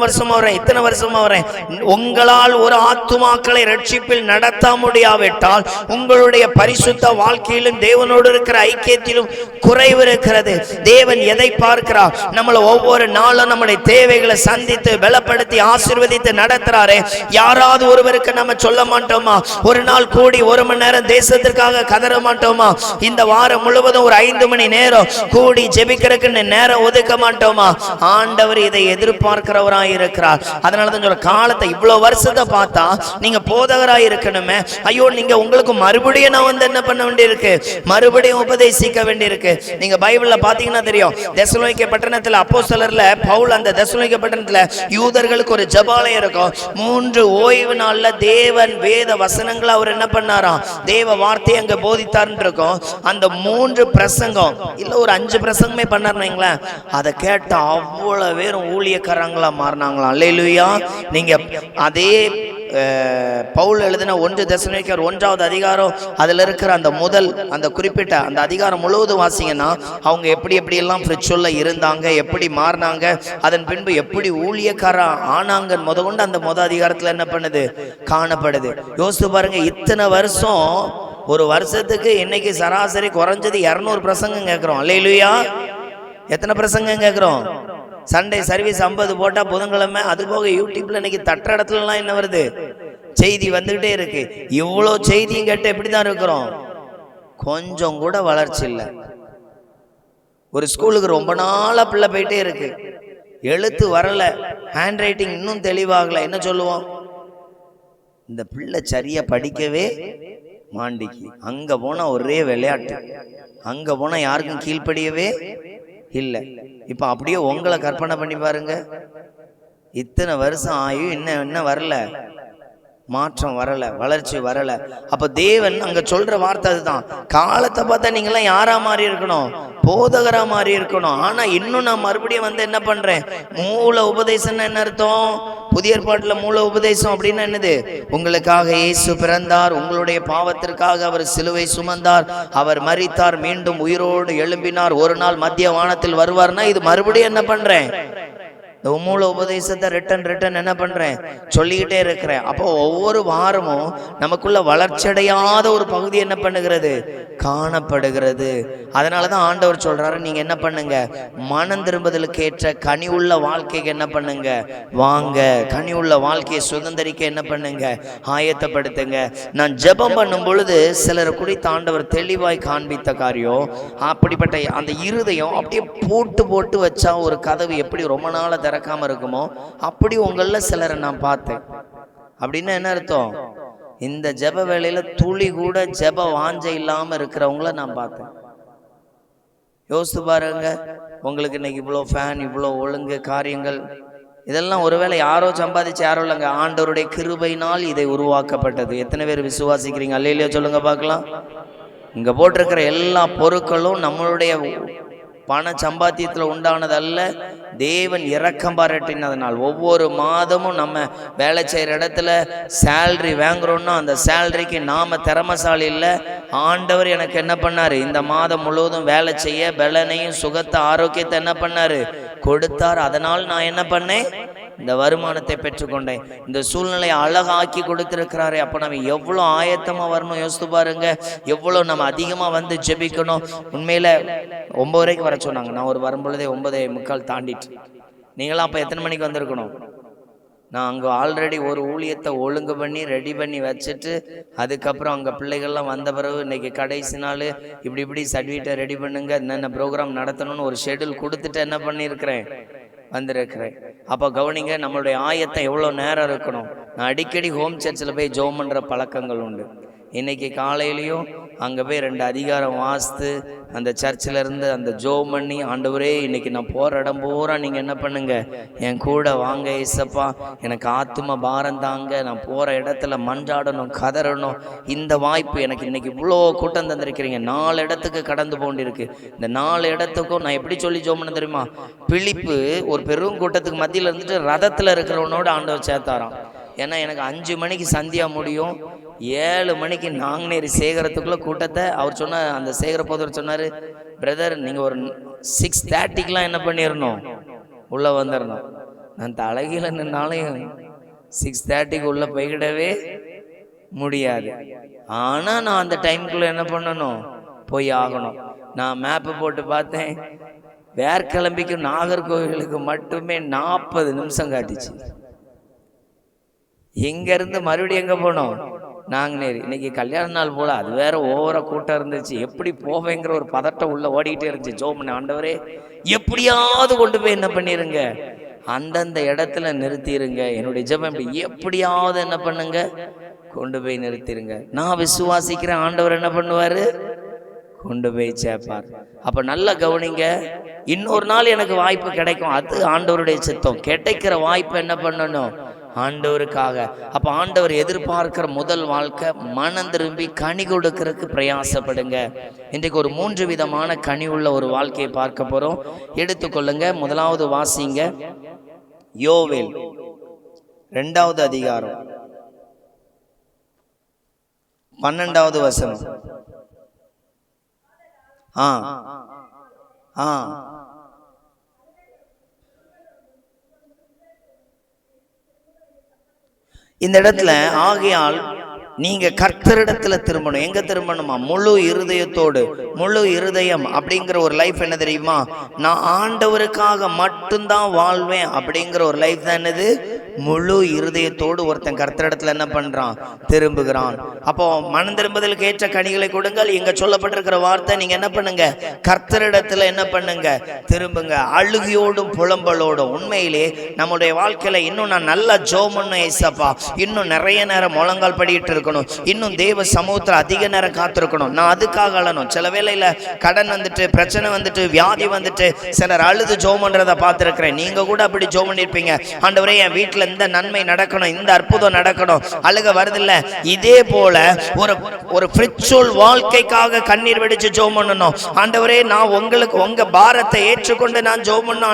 வருஷமா வரேன், உங்களால் ஒரு ஆத்துமாக்களை ரட்சிப்பில் நடத்த முடியாவிட்டால் உங்களுடைய பரிசுத்த வாழ்க்கையிலும் தேவனோடு இருக்கிற ஐக்கியத்திலும் குறைவு இருக்கிறது. தேவன் எதை பார்க்கிறார்? நம்மளை ஒவ்வொரு நாளும் நம்முடைய தேவைகளை சந்தித்து பலப்படுத்தி ஆசீர்வதித்து நடத்துறாரு. யாராவது ஒருவருக்கு நம்ம சொல்ல மாட்டோமா? ஒரு நாள் கூடி 1 மணி நேரம் தேசத்திற்காக கதற மாட்டோமா? இந்த வாரம் முழுவதும் ஒரு 5 மணி நேரம் கூடி ஜெபிக்கிறதுக்கு நேரம் ஒதுக்க மாட்டோமா? ஆண்டவர் இதை எதிர்பார்க்கிறவராய் இருக்கிறார். அதனாலதான் சொல்ற, காலத்தை இவ்வளவு வருஷத்தை பார்த்தா நீங்க போதகராய் இருக்கணுமே. ஐயோ, நீங்க உங்களுக்கு மறுபடியும் நான் என்ன பண்ண வேண்டியிருக்கு? மறுபடியும் உபதேசிக்க வேண்டியிருக்கு. நீங்க பைபிள்ல பாத்தீங்கன்னா தெரியும், தெசலோனிக்கே பட்டணத்துல அப்போஸ்தலர்ல பவுல் அந்த தெசலோனிக்கே பட்டணத்துல யூதர்களுக்கு ஒரு ஜெபாலயம் இருக்கும். 3 ஓய்வு நாள்ல தேவன் வேத வசனங்களை அவர் என்ன பண்ணாராம்? தேவ வார்த்தையை அங்க போதித்தார்னு இருக்கும். அந்த 3 பிரசங்கம் இல்ல ஒரு 5 பிரசங்கமே பண்ணாருங்களா, அதை கேட்டா அவ்வளவு பேரும் ஊழியக்காரங்களா மாறினாங்களாம். அல்லேலூயா. நீங்க அதே பவுல் எழுதின 1 தெசலோனிக்கேயர் 1வது அதிகாரம் அதுல இருக்கிற அந்த குறிப்பிட்ட அந்த அதிகாரம் முழுவதும் வாசிங்கன்னா அவங்க எப்படி எல்லாம் பிரிச்சுள்ள இருந்தாங்க, எப்படி மாறினாங்க, அதன் பின்பு எப்படி ஊழியக்கார ஆனாங்க முதற்கொண்டு அந்த அதிகாரத்துல என்ன பண்ணுது? காணப்படுது. யோசித்து பாருங்க, இத்தனை வருஷம், ஒரு வருஷத்துக்கு இன்னைக்கு சராசரி குறைஞ்சது 200 பிரசங்கம் கேட்கிறோம். அல்லேலூயா. எத்தனை பிரசங்கம் கேட்கிறோம்? சண்டே சர்வீஸ் 50 போட்டா புதன்கிழமை, அது போக யூடியூப்ல இன்னைக்கு தட்டுற இடத்துலலாம் என்ன வருது? செய்தி வந்துகிட்டே இருக்கு. இவ்வளோ செய்தியும் கேட்டு எப்படிதான் இருக்கிறோம்? கொஞ்சம் கூட வளர்ச்சி இல்லை. ஒரு ஸ்கூலுக்கு ரொம்ப நாளா பிள்ளை போயிட்டே இருக்கு, எழுத்து வரல, ஹேண்ட் ரைட்டிங் இன்னும் தெளிவாகல. என்ன சொல்லுவோம்? இந்த பிள்ளை சரியா படிக்கவே மாண்டிக்கு. அங்க போனா ஒரே விளையாட்டு, அங்க போனா யாருக்கும் கீழ்ப்படியவே இல்லை. இப்ப அப்படியே உங்களை கற்பனை பண்ணி பாருங்க, இத்தனை வருஷம் ஆயும் என்ன வரல? மாற்றம் வரல, வளர்ச்சி வரல. அப்ப தேவன் அங்க சொல்ற வார்த்தை அதுதான். காலத்தை பார்த்தா நீங்க எல்லாம் யாரா மாறி இருக்கணும்? போதகரா மாறி இருக்கணும். ஆனா இன்னும் நான் மறுபடியும் என்ன பண்றேன்? மூல உபதேசம் என்ன அர்த்தம்? புதிய ஏற்பாட்டுல மூல உபதேசம் அப்படின்னா என்னது? உங்களுக்காக இயேசு பிறந்தார், உங்களுடைய பாவத்திற்காக அவர் சிலுவை சுமந்தார், அவர் மரித்தார், மீண்டும் உயிரோடு எழும்பினார், ஒரு நாள் மத்திய வானத்தில் வருவார்னா இது மறுபடியும் என்ன பண்றேன்? இந்த மூல உபதேசத்தை ரிட்டன் என்ன பண்றேன்? சொல்லிக்கிட்டே இருக்கிறேன். அப்போ ஒவ்வொரு வாரமும் நமக்குள்ள வளர்ச்சியடையாத ஒரு பகுதி என்ன பண்ணுகிறது? காணப்படுகிறது. அதனாலதான் ஆண்டவர் சொல்றாரு, நீங்க என்ன பண்ணுங்க? மனம் திரும்புதலுக்கு ஏற்ற கனி உள்ள வாழ்க்கைக்கு என்ன பண்ணுங்க? வாங்க. கனி உள்ள வாழ்க்கையை சுதந்திரிக்க என்ன பண்ணுங்க? ஆயத்தப்படுத்துங்க. நான் ஜெபம் பண்ணும் பொழுது சிலரை குறித்து ஆண்டவர் தெளிவாய் காண்பித்த காரியம், அப்படிப்பட்ட அந்த இருதயம் அப்படியே போட்டு வச்சா ஒரு கதவு எப்படி ரொம்ப நாள திறக்காம இருக்குமோ அப்படி உங்கள சிலரை நான் பார்த்தேன். அப்படின்னா என்ன அர்த்தம்? இந்த ஜெப வேளையில துளி கூட ஜெப வாஞ்சை இல்லாம இருக்கிறவங்கள நான் பார்த்தேன். யோசித்து பாருங்க, உங்களுக்கு இன்னைக்கு இவ்வளோ ஃபேன், இவ்வளோ ஒழுங்கு காரியங்கள், இதெல்லாம் ஒருவேளை யாரோ சம்பாதிச்சு யாரோ இல்லைங்க, ஆண்டவருடைய கிருபையினால் இதை உருவாக்கப்பட்டது. எத்தனை பேர் விசுவாசிக்கிறீங்க? அல்லேலூயா சொல்லுங்க பார்க்கலாம். இங்க போட்டிருக்கிற எல்லா பொருட்களும் நம்மளுடைய பண சம்பாத்தியத்தில் உண்டானதல்ல, தேவன் இரக்கம் பாராட்டினதனால். ஒவ்வொரு மாதமும் நம்ம வேலை செய்கிற இடத்துல சேலரி வாங்குறோம்னா அந்த சேலரிக்கு நாம திறமசாலி இல்லை, ஆண்டவர் எனக்கு என்ன பண்ணாரு? இந்த மாதம் முழுவதும் வேலை செய்ய பலனையும் சுகத்தை ஆரோக்கியத்தை என்ன பண்ணாரு? கொடுத்தார். அதனால் நான் என்ன பண்ணேன்? இந்த வருமானத்தை பெற்றுக்கொண்டேன், இந்த சூழ்நிலையை அழகாக்கி கொடுத்திருக்கிறாரே. அப்போ நம்ம எவ்வளோ ஆயத்தமாக வரணும் யோசித்து பாருங்க. எவ்வளோ நம்ம அதிகமாக வந்து ஜெபிக்கணும். உண்மையில் 9 வரைக்கும் வர சொன்னாங்க. நான் ஒரு வரும்பொழுதே 9:45 தாண்டிட்டு. நீங்களாம் அப்போ எத்தனை மணிக்கு வந்திருக்கணும்? நான் அங்கே ஆல்ரெடி ஒரு ஊழியத்தை ஒழுங்கு பண்ணி ரெடி பண்ணி வச்சுட்டு, அதுக்கப்புறம் அங்கே பிள்ளைகள்லாம் வந்த பிறகு இன்னைக்கு கடைசி நாள் இப்படி சர்டிஃபிகேட்டை ரெடி பண்ணுங்க, என்னென்ன ப்ரோக்ராம் நடத்தணும்னு ஒரு ஷெட்யூல் கொடுத்துட்டு என்ன பண்ணியிருக்கிறேன், வந்திருக்கிறேன். அப்போ கவனிங்க, நம்மளுடைய ஆயத்தம் எவ்வளோ நேரம் இருக்கணும். நான் அடிக்கடி ஹோம் சர்ச்சில் போய் ஜெபம் பண்ணுற பழக்கங்கள் உண்டு. இன்னைக்கு காலையிலையும் அங்கே போய் 2 அதிகாரம் வாசித்து அந்த சர்ச்சில் இருந்து அந்த ஜெபம் பண்ணி, ஆண்டவரே இன்னைக்கு நான் போகிற இடம் பூரா நீங்கள் என்ன பண்ணுங்க, என் கூட வாங்க ஏசப்பா, எனக்கு ஆத்தும பாரம் தாங்க, நான் போகிற இடத்துல மன்றாடணும், கதறணும். இந்த வாய்ப்பு எனக்கு இன்னைக்கு இவ்வளோ கூட்டம் தந்திருக்கிறீங்க. 4 இடத்துக்கு கடந்து போண்டிருக்கு. இந்த 4 இடத்துக்கும் நான் எப்படி சொல்லி ஜெபம் பண்ண தெரியுமா? பிலிப்பு ஒரு பெரும் கூட்டத்துக்கு மத்தியில் இருந்துட்டு ரதத்தில் இருக்கிறவனோட ஆண்டவர் சேர்த்தாராம். ஏன்னா எனக்கு 5 மணிக்கு சந்தியா முடியும், 7 மணிக்கு நாங்குநேரி சேகரத்துக்குள்ள கூட்டத்தை அவர் சொன்ன அந்த சேகர போதவர் சொன்னார், பிரதர் நீங்கள் ஒரு 6:30க்கெலாம் என்ன பண்ணிடணும், உள்ளே வந்துடணும். நான் தலைகீழ நின்னாலும் 6:30க்கு உள்ளே போய்கிடவே முடியாது. ஆனால் நான் அந்த டைமுக்குள்ளே என்ன பண்ணணும், போய் ஆகணும். நான் மேப்பு போட்டு பார்த்தேன், வேர்க்கிளம்பிக்கு நாகர்கோவிலுக்கு மட்டுமே 40 நிமிஷம் காட்டிச்சு. இங்கேருந்து மறுபடியும் எங்கே போனோம், நாங்குநேரி. இன்னைக்கு கல்யாண நாள் போல் அது வேற ஓவரா கூட்டம் இருந்துச்சு. எப்படி போவேங்கிற ஒரு பதட்டம் உள்ள ஓடிக்கிட்டே இருந்துச்சு. ஜெபம் பண்ண, ஆண்டவரே எப்படியாவது கொண்டு போய் என்ன பண்ணிருங்க, அந்தந்த இடத்துல நிறுத்திடுங்க. என்னுடைய ஜெபம் எப்படியாவது என்ன பண்ணுங்க, கொண்டு போய் நிறுத்திடுங்க. நான் விசுவாசிக்கிறேன், ஆண்டவர் என்ன பண்ணுவாரு, கொண்டு போய் சேர்ப்பார். அப்ப நல்ல கவனிங்க, இன்னொரு நாள் எனக்கு வாய்ப்பு கிடைக்கும், அது ஆண்டவருடைய சித்தம். கிடைக்கிற வாய்ப்பு என்ன பண்ணணும், ஆண்டவருக்காக. அப்ப ஆண்டவர் எதிர்பார்க்கிற முதல் வாழ்க்கை மனம் திரும்பி கனி கொடுக்கறதுக்கு பிரயாசப்படுங்க. இன்றைக்கு ஒரு 3 விதமான கனி உள்ள ஒரு வாழ்க்கையை பார்க்க போறோம். எடுத்துக்கொள்ளுங்க. முதலாவது வாசிங்க, யோவேல் 2வது அதிகாரம் 12வது வசனம். இந்த இடத்துல ஆகையால் நீங்க கர்த்தரிடத்துல திரும்பணும். எங்க திரும்பணுமா, முழு இருதயத்தோடு. முழு இருதயம் அப்படிங்கிற ஒரு லைஃப் என்ன தெரியுமா, நான் ஆண்டவருக்காக மட்டும்தான் வாழ்வேன் அப்படிங்கிற ஒரு லைஃப் தான் என்னது, முழு இருதயத்தோடு ஒருத்தன் கர்த்தரிடத்துல என்ன பண்றான், திரும்புகிறான். அப்போ மனம் திரும்புதலுக்கு ஏற்ற கனிகளை கொடுங்கள். இங்க சொல்லப்பட்டிருக்கிற வார்த்தை, நீங்க என்ன பண்ணுங்க, கர்த்தரிடத்துல என்ன பண்ணுங்க, திரும்புங்க. அழுகையோடும் புலம்பலோடும். உண்மையிலே நம்முடைய வாழ்க்கையில இன்னும் நான் நல்லா ஜெபம் பண்ணணும் ஏசப்பா, இன்னும் நிறைய நேரம் முழங்கால் படிட்டு இருக்கணும், இன்னும் தேவ சமூகத்தில் அதிக நேரம் காத்திருக்கணும், நான் அதுக்காக அழணும். சில வேளையில கடன் வந்துட்டு, பிரச்சனை வந்துட்டு, வியாதி வந்துட்டு சிலர் அழுது ஜெபம் பண்றதை பார்த்திருக்கிறேன். நீங்க கூட அப்படி ஜெபம் பண்ணிருப்பீங்க, ஆண்டவரே என் வீட்டுல இந்த நன்மை நடக்கணும், இந்த அற்புதம் நடக்கணும். அழுக வருதில்ல, இதே போல ஒரு ஸ்பிரிச்சுவல் வாழ்க்கைக்காக கண்ணீர் வெடிச்சு ஜெபம் பண்ணணும். ஆண்டவரே நான் உங்களுக்கு உங்க பாரத்தை ஏற்றுக்கொண்டு நான் ஜெபம் பண்ணணும்.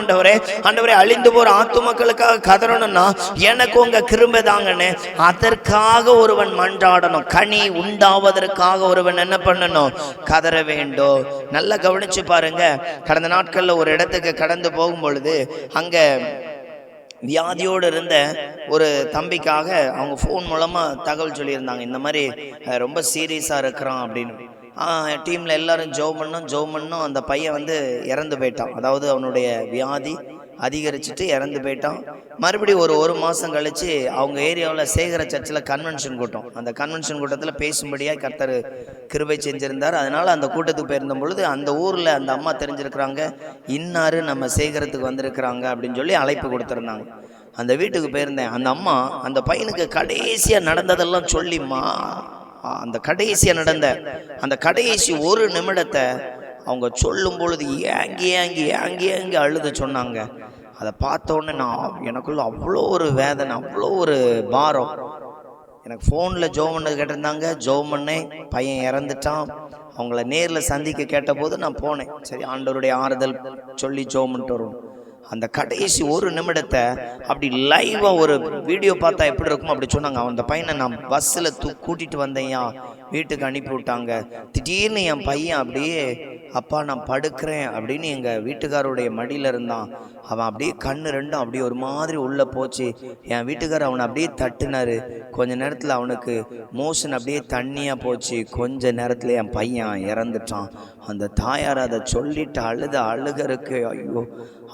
ஆண்டவரே அழிந்து போற ஆத்துமக்களுக்காக கதறணும்னா எனக்கு உங்க கிருபை தாங்கன்னு அதற்காக ஒருவன் மன்றாடணும். கனி உண்டாவதற்காக ஒருவன் என்ன பண்ணணும், கதற வேண்டும். நல்லா கவனிச்சு பாருங்க. கடந்த நாட்கள்ல ஒரு இடத்துக்கு கடந்து போகும் பொழுது அங்க வியாதியோடு இருந்த ஒரு தம்பிக்காக அவங்க ஃபோன் மூலமாக தகவல் சொல்லியிருந்தாங்க, இந்த மாதிரி ரொம்ப சீரியஸாக இருக்கிறான் அப்படின்னு. டீமில் எல்லாரும் ஜெபம் பண்ணோம். அந்த பையன் வந்து இறந்து போயிட்டான். அதாவது அவனுடைய வியாதி அதிகரிச்சுட்டு இறந்து போயிட்டான். மறுபடியும் ஒரு மாதம் கழித்து அவங்க ஏரியாவில் சேகர சர்ச்சில் கன்வென்ஷன் கூட்டம். அந்த கன்வென்ஷன் கூட்டத்தில் பேசும்படியாக கர்த்தர் கிருபை செஞ்சுருந்தார். அதனால் அந்த கூட்டத்துக்கு போயிருந்த பொழுது அந்த ஊரில் அந்த அம்மா தெரிஞ்சிருக்கிறாங்க, இன்னாரு நம்ம சேகரத்துக்கு வந்திருக்கிறாங்க அப்படின்னு சொல்லி அழைப்பு கொடுத்துருந்தாங்க. அந்த வீட்டுக்கு போயிருந்தேன். அந்த அம்மா அந்த பையனுக்கு கடைசியாக நடந்ததெல்லாம் சொல்லிம்மா, அந்த கடைசியாக நடந்த அந்த கடைசி ஒரு நிமிடத்தை அவங்க சொல்லும் பொழுது ஏங்கி அழுது சொன்னாங்க. அதை பார்த்த உடனே எனக்குள்ள அவ்வளோ ஒரு வேதனை, அவ்வளோ ஒரு பாரம். எனக்கு ஃபோனில் ஜெபம் பண்ணது கேட்டிருந்தாங்க, ஜெபம் பண்ணேன். பையன் இறந்துட்டான். அவங்கள நேரில் சந்திக்க கேட்டபோது நான் போனேன். சரி, ஆண்டவருடைய ஆறுதல் சொல்லி ஜெபம் பண்ணிட்டு வருவோம். அந்த கடைசி ஒரு நிமிடத்தை அப்படி லைவாக ஒரு வீடியோ பார்த்தா எப்படி இருக்கும் அப்படி சொன்னாங்க. அந்த பையனை நான் பஸ்ஸில் கூட்டிகிட்டு வந்தேன்யா, வீட்டுக்கு அனுப்பி விட்டாங்க. திடீர்னு என் பையன் அப்படியே அப்பா நான் படுக்கிறேன் அப்படின்னு எங்கள் வீட்டுக்காரோடைய மடியில் இருந்தான். அவன் அப்படியே கண்ணு ரெண்டும் அப்படியே ஒரு மாதிரி உள்ளே போச்சு. என் வீட்டுக்காரர் அவனை அப்படியே தட்டுனாரு. கொஞ்ச நேரத்தில் அவனுக்கு மோஷன் அப்படியே தண்ணியாக போச்சு. கொஞ்ச நேரத்தில் என் பையன் இறந்துட்டான். அந்த தாயார் அதை சொல்லிட்டு அழுகருக்கு ஐயோ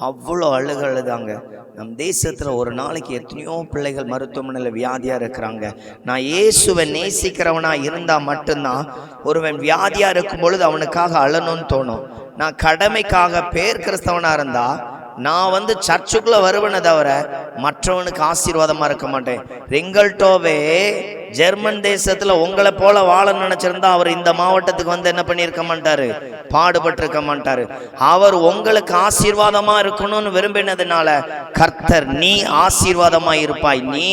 அவ்வளோ அழுதாங்க. நம் தேசத்தில் ஒரு நாளைக்கு எத்தனையோ பிள்ளைகள் மருத்துவமனையில் வியாதியாக இருக்கிறாங்க. நான் இயேசுவை நேசிக்கிறவனாக இருந்தால் மட்டும்தான் ஒருவன் வியாதியாக இருக்கும் பொழுது அவனுக்காக அழணும்னு தோணும். நான் கடமைக்காக பேர் கிறிஸ்தவனாக இருந்தால் நான் சர்ச்சுக்குள்ளே வருவேனே தவிர மற்றவனுக்கு ஆசீர்வாதமாக இருக்க மாட்டேன். ரிங்கல்டோவே ஜெர்மன் தேசத்தில் உங்களை போல வாழ நினைச்சிருந்தா அவர் இந்த மாவட்டத்துக்கு என்ன பண்ணியிருக்க மாட்டாரு, பாடுபட்டிருக்க மாட்டாரு. அவர் உங்களுக்கு ஆசீர்வாதமா இருக்கணும்னு விரும்பினதுனால கர்த்தர் நீ ஆசீர்வாதமா இருப்பாய், நீ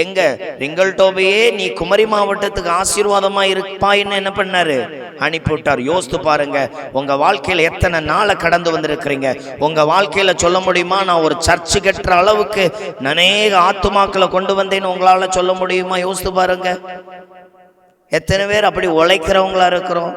எங்க ரிங்கல்டோவையே நீ குமரி மாவட்டத்துக்கு ஆசீர்வாதமா இருப்பாயின்னு என்ன பண்ணாரு, அனுப்பிவிட்டார். யோசித்து பாருங்க, உங்க வாழ்க்கையில எத்தனை நாளை கடந்து வந்திருக்கிறீங்க. உங்க வாழ்க்கையில சொல்ல முடியுமா நான் ஒரு சர்ச்சு கட்டுற அளவுக்கு அநேக ஆத்துமாக்களை கொண்டு வந்தேன்னு உங்களால சொல்ல முடியுமா? யோசித்து பாருங்க, எத்தனை பேர் அப்படி உழைக்கிறவங்களா இருக்கிறோம்.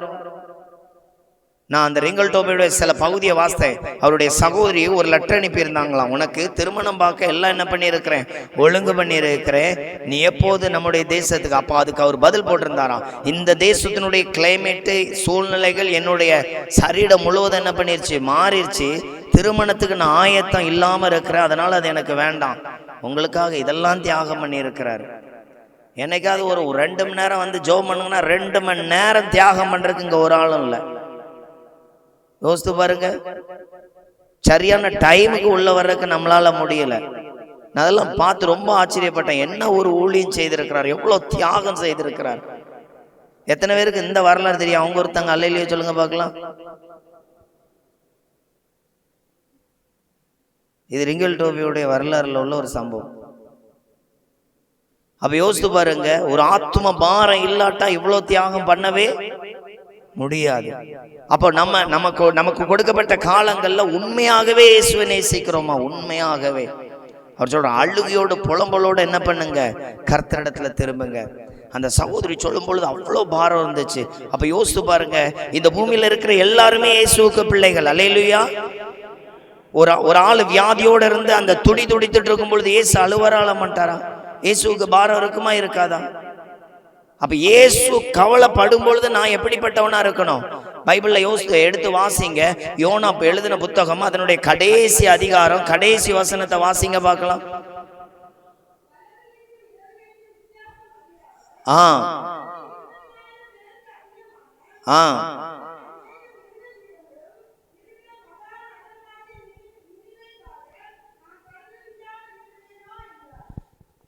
நான் அந்த ரிங்கல்டோபையுடைய சில பகுதியை வாசித்தேன். அவருடைய சகோதரி ஒரு லெட்டர் அனுப்பியிருந்தாங்களாம், உனக்கு திருமணம் பார்க்க எல்லாம் என்ன பண்ணியிருக்கிறேன், ஒழுங்கு பண்ணியிருக்கிறேன், நீ எப்போது நம்முடைய தேசத்துக்கு. அப்போ அதுக்கு அவர் பதில் போட்டிருந்தாராம், இந்த தேசத்தினுடைய கிளைமேட்டு சூழ்நிலைகள் என்னுடைய சரீரம் முழுவதும் என்ன பண்ணிருச்சு, மாறிடுச்சு. திருமணத்துக்கு நான் ஆயத்தம் இல்லாமல் இருக்கிறேன், அதனால அது எனக்கு வேண்டாம். உங்களுக்காக இதெல்லாம் தியாகம் பண்ணி இருக்கிறாரு. என்னைக்காவது ஒரு 2 மணி நேரம் ஜெபம் பண்ணுங்கன்னா 2 மணி நேரம் தியாகம் பண்றதுக்கு இங்க ஒரு ஆளும் இல்லை. யோசித்து பாருங்க, சரியான டைமுக்கு உள்ள வர்றதுக்கு நம்மளால முடியல. நான் அதெல்லாம் பார்த்து ரொம்ப ஆச்சரியப்பட்டேன். என்ன ஒரு ஊழியம் செய்திருக்கிறார், எவ்வளவு தியாகம் செய்திருக்கிறார். எத்தனை பேருக்கு இந்த வரலாறு தெரியும்? அவங்க ஒருத்தங்க அல்லையிலேயே சொல்லுங்க பார்க்கலாம். இது ரிங்கல்டோபியோடைய வரலாறுல உள்ள ஒரு சம்பவம். அப்ப யோசித்து பாருங்க, ஒரு ஆத்தும பாரம் இல்லாட்டா இவ்வளவு தியாகம் பண்ணவே முடியாது. அப்போ நமக்கு கொடுக்கப்பட்ட காலங்கள்ல உண்மையாகவே இயேசுவை நேசிக்கிறோமா? உண்மையாகவே அவர் சொல்ற அழுகையோடு புலம்பலோடு என்ன பண்ணுங்க, கர்த்தரிடத்துல திரும்புங்க. அந்த சகோதரி சொல்லும் பொழுது அவ்வளோ பாரம் இருந்துச்சு. அப்ப யோசித்து பாருங்க, இந்த பூமியில இருக்கிற எல்லாருமே இயேசுவுக்கு பிள்ளைகள். அல்லேலூயா. ஒரு ஆள் வியாதியோட இருந்து அந்த துடித்துட்டு இருக்கும் பொழுது இயேசு அழுவரா அழ மாட்டாரா? இயேசுவுக்கு பாரம் இருக்குமா இருக்காதா? அப்ப இயேசு கவலைப்படும் பொழுது நான் எப்படிப்பட்டவனா இருக்கணும்? பைபிள்ல எடுத்து வாசிங்க. யோனா எழுதின புத்தகம் அதனுடைய கடைசி அதிகாரம் கடைசி வசனத்தை வாசிங்க பார்க்கலாம்.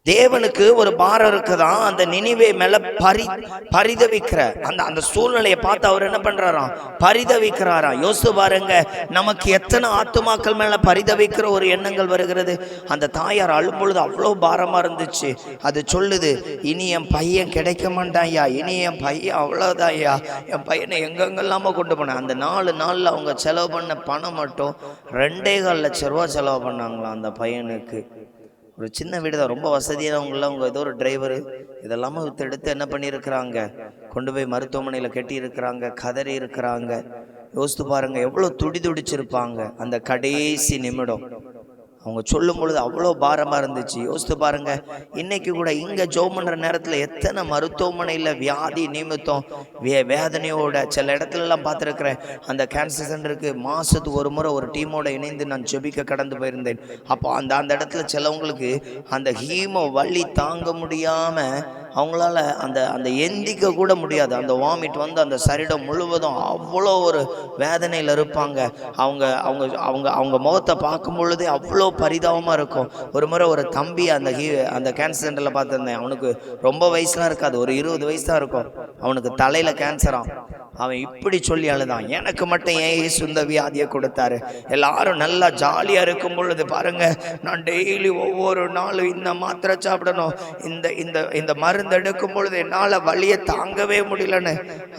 தேவனுக்கு ஒரு பாரம் இருக்குதான். அந்த நினிவே மேல பரிதவிக்கிற அந்த சூழ்நிலையை பார்த்து அவர் என்ன பண்றாராம், பரிதவிக்கிறாராம். யோசித்து பாருங்க, நமக்கு எத்தனை ஆத்துமாக்கள் மேல பரிதவிக்கிற ஒரு எண்ணங்கள் வருகிறது. அந்த தாயார் அழும் பொழுது அவ்வளோ பாரமா இருந்துச்சு. அது சொல்லுது, இனி என் பையன் கிடைக்க மாட்டான்யா, இனி என் பையன் அவ்வளோதான்யா, என் பையனை எங்கெங்கெல்லாம கொண்டு போனேன். அந்த 4 நாள்ல அவங்க செலவு பண்ண பணம் மட்டும் 2.25 லட்சம் ரூபா செலவு பண்ணாங்களாம் அந்த பையனுக்கு. ஒரு சின்ன வீடு தான், ரொம்ப வசதியானவங்களாம். அவங்க ஏதோ ஒரு டிரைவரு இதெல்லாமே எடுத்து என்ன பண்ணியிருக்கிறாங்க, கொண்டு போய் மருத்துவமனையில் கட்டி இருக்கிறாங்க, கதறி இருக்கிறாங்க. யோசித்து பாருங்க, எவ்வளோ துடிச்சிருப்பாங்க அந்த கடைசி நிமிடம். அவங்க சொல்லும் பொழுது அவ்வளோ பாரமாக இருந்துச்சு. யோசித்து பாருங்க, இன்னைக்கு கூட இங்கே ஜெபம் பண்ணுற நேரத்தில் எத்தனை மருத்துவமனையில் வியாதி நிமித்தம் வேதனையோட சில இடத்துலலாம் பார்த்துருக்குறேன். அந்த கேன்சர் சென்டருக்கு மாதத்துக்கு ஒரு முறை ஒரு டீமோட இணைந்து நான் ஜெபிக்க கடந்து போயிருந்தேன். அப்போ அந்த இடத்துல சிலவங்களுக்கு அந்த ஹீமோ வலி தாங்க முடியாமல் அவங்களால அந்த எந்திக்க கூட முடியாது. அந்த வாமிட் அந்த சரீரம் முழுவதும் அவ்வளோ ஒரு வேதனையில் இருப்பாங்க. அவங்க அவங்க அவங்க அவங்க முகத்தை பார்க்கும் பொழுதே அவ்வளோ பரிதாபமாக இருக்கும். ஒரு முறை ஒரு தம்பி அந்த கேன்சர் சென்டரில் பார்த்துருந்தேன். அவனுக்கு ரொம்ப வயசுலாம் இருக்காது, ஒரு 20 வயசு தான் இருக்கும். அவனுக்கு தலையில் கேன்சராம். அவன் இப்படி சொல்லி அழுதான், எனக்கு மட்டும் ஏன் இயேசு இந்த வியாதியை கொடுத்தாரு? எல்லாரும் நல்லா ஜாலியா இருக்கும் பொழுது பாருங்க, நான் டெய்லி ஒவ்வொரு நாளும் இந்த மாத்திரை சாப்பிடணும், இந்த இந்த இந்த மருந்து எடுக்கும் பொழுது என்னால வலியை தாங்கவே முடியலன்னு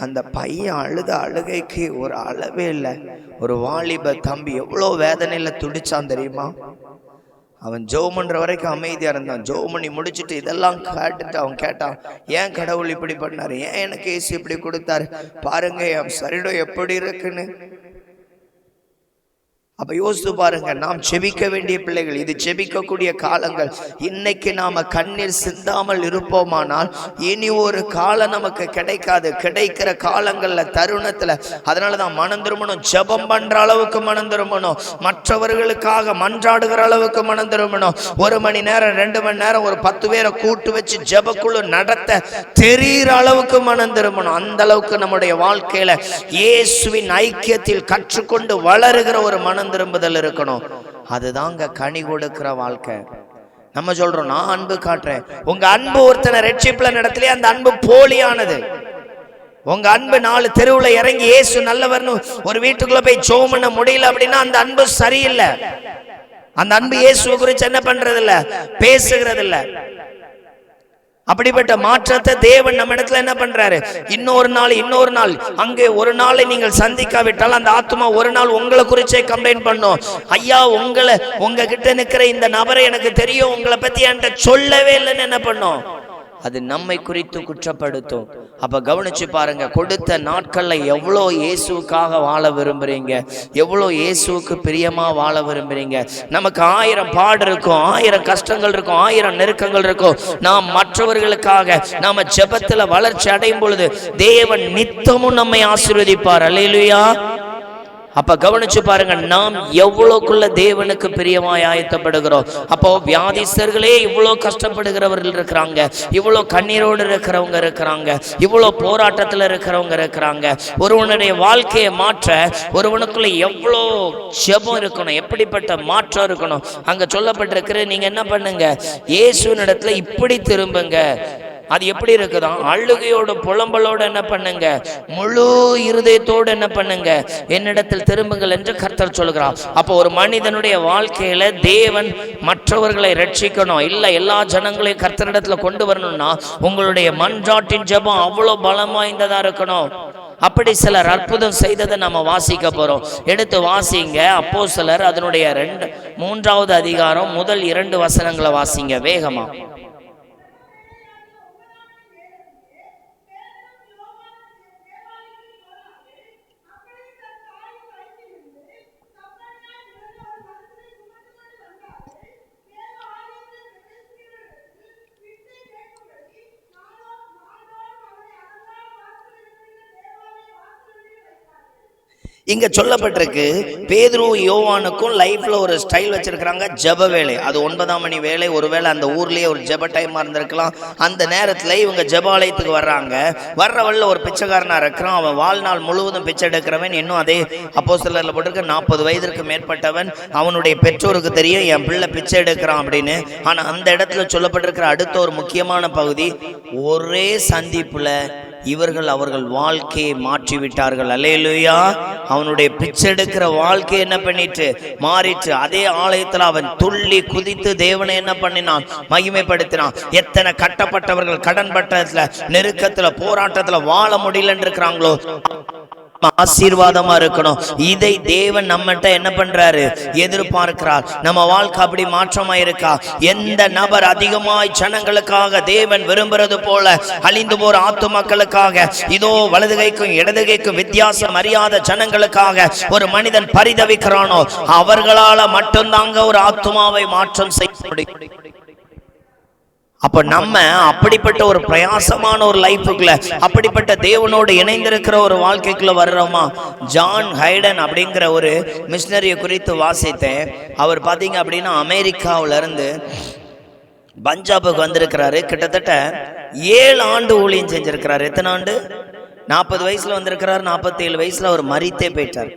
அந்த பையன் அழுத அழுகைக்கு ஒரு அளவே இல்லை. ஒரு வாலிப தம்பி எவ்வளோ வேதனையில துடிச்சான் தெரியுமா? அவன் ஜெபம் பண்ற வரைக்கும் அமைதியா இருந்தான். ஜெபம் பண்ணி முடிச்சுட்டு இதெல்லாம் கேட்டுட்டு அவன் கேட்டான், ஏன் கடவுள் இப்படி பண்ணாரு, ஏன் எனக்கு இயேசு இப்படி கொடுத்தாரு, பாருங்க என் சரீரம் எப்படி இருக்குன்னு. அப்ப யோசித்து பாருங்க, நாம் செபிக்க வேண்டிய பிள்ளைகள், இது செபிக்கக்கூடிய காலங்கள். இன்னைக்கு நாம கண்ணீர் சிந்தாமல் இருப்போமானால் இனி ஒரு காலம் நமக்கு கிடைக்காது. கிடைக்கிற காலங்கள்ல தருணத்துல அதனாலதான் மனம் திரும்பணும். ஜெபம் பண்ற அளவுக்கு மனம் திரும்பணும், மற்றவர்களுக்காக மன்றாடுகிற அளவுக்கு மனம் திரும்பணும். 1 மணி நேரம் 2 மணி நேரம் ஒரு 10 பேரை கூட்டு வச்சு ஜெபக்குழு நடத்த தெரிகிற அளவுக்கு மனம் திரும்பணும். அந்த அளவுக்கு நம்முடைய வாழ்க்கையில இயேசுவின் ஐக்கியத்தில் கற்றுக்கொண்டு வளருகிற ஒரு மனம் திரும்புதல் இருக்கணும். அதுதாங்க கனி கொடுக்கிற வாழ்க்கை. நம்ம சொல்றோம், நான் அன்பு காட்டுறேன். உங்க அன்பு ஒருத்தனை ரட்சிப்புல நடத்தலையே, அந்த அன்பு போலியானது. உங்க அன்பு 4 தெருவுல இறங்கி இயேசு நல்லவர்னு ஒரு வீட்டுக்குள்ள போய் ஜெபம் பண்ண முடியல அப்படின்னா அந்த அன்பு சரியில்லை. அந்த அன்பு இயேசுவை குறித்து என்ன பண்றது இல்ல, பேசுகிறது இல்ல. அப்படிப்பட்ட மாற்றத்தை தேவன் நம்ம இடத்துல என்ன பண்றாரு, இன்னொரு நாள் அங்கே ஒரு நாளை நீங்கள் சந்திக்காவிட்டால் அந்த ஆத்மா ஒரு நாள் உங்களை குறிச்சே கம்ப்ளைண்ட் பண்ணும். ஐயா, உங்க கிட்ட நிக்கிற இந்த நபரை எனக்கு தெரியும், உங்களை பத்தி என்கிட்ட சொல்லவே இல்லைன்னு என்ன பண்ணும், அது நம்மை குறித்து குற்றப்படுத்தும். அப்ப கவனிச்சு பாருங்க, கொடுத்த நாட்கள்ல எவ்வளோ இயேசுக்காக வாழ விரும்புறீங்க, எவ்வளோ இயேசுக்கு பிரியமா வாழ விரும்புறீங்க. நமக்கு 1000 பாடு இருக்கும், 1000 கஷ்டங்கள் இருக்கும், 1000 நெருக்கங்கள் இருக்கும். நாம் மற்றவர்களுக்காக நாம ஜெபத்துல வளர்ச்சி அடையும் பொழுது தேவன் நித்தமும் நம்மை ஆசீர்வதிப்பார். அல்லேலூயா. அப்ப கவனிச்சு பாருங்க, நாம் எவ்வளவுக்குள்ள தேவனுக்கு பிரியமாய் ஆயத்தப்படுகிறோம். அப்போ வியாதிஸ்தர்களே இவ்வளவு கஷ்டப்படுகிறவர்கள் இருக்கிறாங்க, இவ்வளவு கண்ணீரோடு இருக்கிறவங்க இருக்கிறாங்க, இவ்வளவு போராட்டத்துல இருக்கிறவங்க இருக்கிறாங்க. ஒருவனுடைய வாழ்க்கையை மாற்ற ஒருவனுக்குள்ள எவ்வளோ ஜெபம் இருக்கணும், எப்படிப்பட்ட மாற்றம் இருக்கணும். அங்க சொல்லப்பட்டிருக்கிற, நீங்க என்ன பண்ணுங்க, இயேசுவின் இடத்துல இப்படி திரும்புங்க. அது எப்படி இருக்குதான், அழுகையோட புலம்பலோடு என்ன பண்ணுங்க, முழு இருதயத்தோடு என்ன பண்ணுங்க, என்னிடத்தில் திரும்புங்கள் என்று கர்த்தர் சொல்கிறார். அப்போ ஒரு மனிதனுடைய வாழ்க்கையில தேவன் மற்றவர்களை ரட்சிக்கணும், இல்ல எல்லா ஜனங்களையும் கர்த்தரிடத்துல கொண்டு வரணும்னா உங்களுடைய மன்றாட்டின் ஜெபம் அவ்வளவு பலம் வாய்ந்ததா இருக்கணும். அப்படி சிலர் அற்புதம் செய்ததை நம்ம வாசிக்க போறோம். எடுத்து வாசிங்க. அப்போஸ்தலர் அதனுடைய 3வது அதிகாரம் முதல் 2 வசனங்களை வாசிங்க வேகமா. இங்க சொல்லப்பட்டிருக்கு, பேதுரு யோவானுக்கும் லைஃப்ல ஒரு ஸ்டைல் வச்சிருக்கிறாங்க, ஜெப வேலை. அது 9ஆம் மணி வேலை. ஒருவேளை அந்த ஊர்லயே ஒரு ஜெப டைமா இருந்திருக்கலாம். அந்த நேரத்துல இவங்க ஜெபாலயத்துக்கு வர்றாங்க. வர்றவள்ள ஒரு பிச்சைக்காரனா இருக்கிறான். அவன் வாழ்நாள் முழுவதும் பிச்சை எடுக்கிறவன். இன்னும் அதே அப்போஸ்தலர்ல போட்டிருக்க 40 வயதிற்கு மேற்பட்டவன். அவனுடைய பெற்றோருக்கு தெரியும் என் பிள்ளை பிச்சை எடுக்கிறான் அப்படின்னு. ஆனா அந்த இடத்துல சொல்லப்பட்டிருக்கிற அடுத்த ஒரு முக்கியமான பகுதி, ஒரே சந்திப்புல அவர்கள் வாழ்க்கையை மாற்றி விட்டார்கள். அல்லேலூயா. அவனுடைய பிச்சை எடுக்கிற வாழ்க்கை என்ன பண்ணிட்டு மாறிட்டு, அதே ஆலயத்துல அவன் துள்ளி குதித்து தேவனை என்ன பண்ணினான், மகிமைப்படுத்தினான். எத்தனை கட்டப்பட்டவர்கள் கடன் பட்டத்துல, நெருக்கத்துல, போராட்டத்துல வாழ முடியலன்னு இருக்கிறாங்களோ, ஆசீர்வாதமா இருக்கணும். இதை தேவன் நம்மகிட்ட என்ன பண்றாரு, எதிர்பார்க்கிறார். நம்ம வாழ்க்கை அப்படி மாற்றமா இருக்கா? எந்த நபர் அதிகமாய் ஜனங்களுக்காக தேவன் விரும்புறது போல அழிந்து போற ஆத்துமக்களுக்காக, இதோ வலதுகைக்கும் இடதுகைக்கும் வித்தியாசம் அறியாத ஜனங்களுக்காக ஒரு மனிதன் பரிதவிக்கிறானோ, அவர்களால மட்டும்தாங்க ஒரு ஆத்துமாவை மாற்றம் செய்ய முடியும். அப்ப நம்ம அப்படிப்பட்ட ஒரு பிரயாசமான ஒரு லைஃபுக்குள்ள, அப்படிப்பட்ட தேவனோடு இணைந்திருக்கிற ஒரு வாழ்க்கைக்குள்ள வர்றோமா? ஜான் ஹைடன் அப்படிங்கிற ஒரு மிஷனரியை குறித்து வாசித்தேன். அவர் பாத்தீங்க அப்படின்னா அமெரிக்காவில இருந்து பஞ்சாபுக்கு வந்திருக்கிறாரு. கிட்டத்தட்ட 7 ஆண்டு ஊழியம் செஞ்சிருக்கிறாரு. எத்தனை ஆண்டு? 40 வயசுல வந்திருக்கிறார், 47 வயசுல அவர் மரித்தே போயிட்டார்.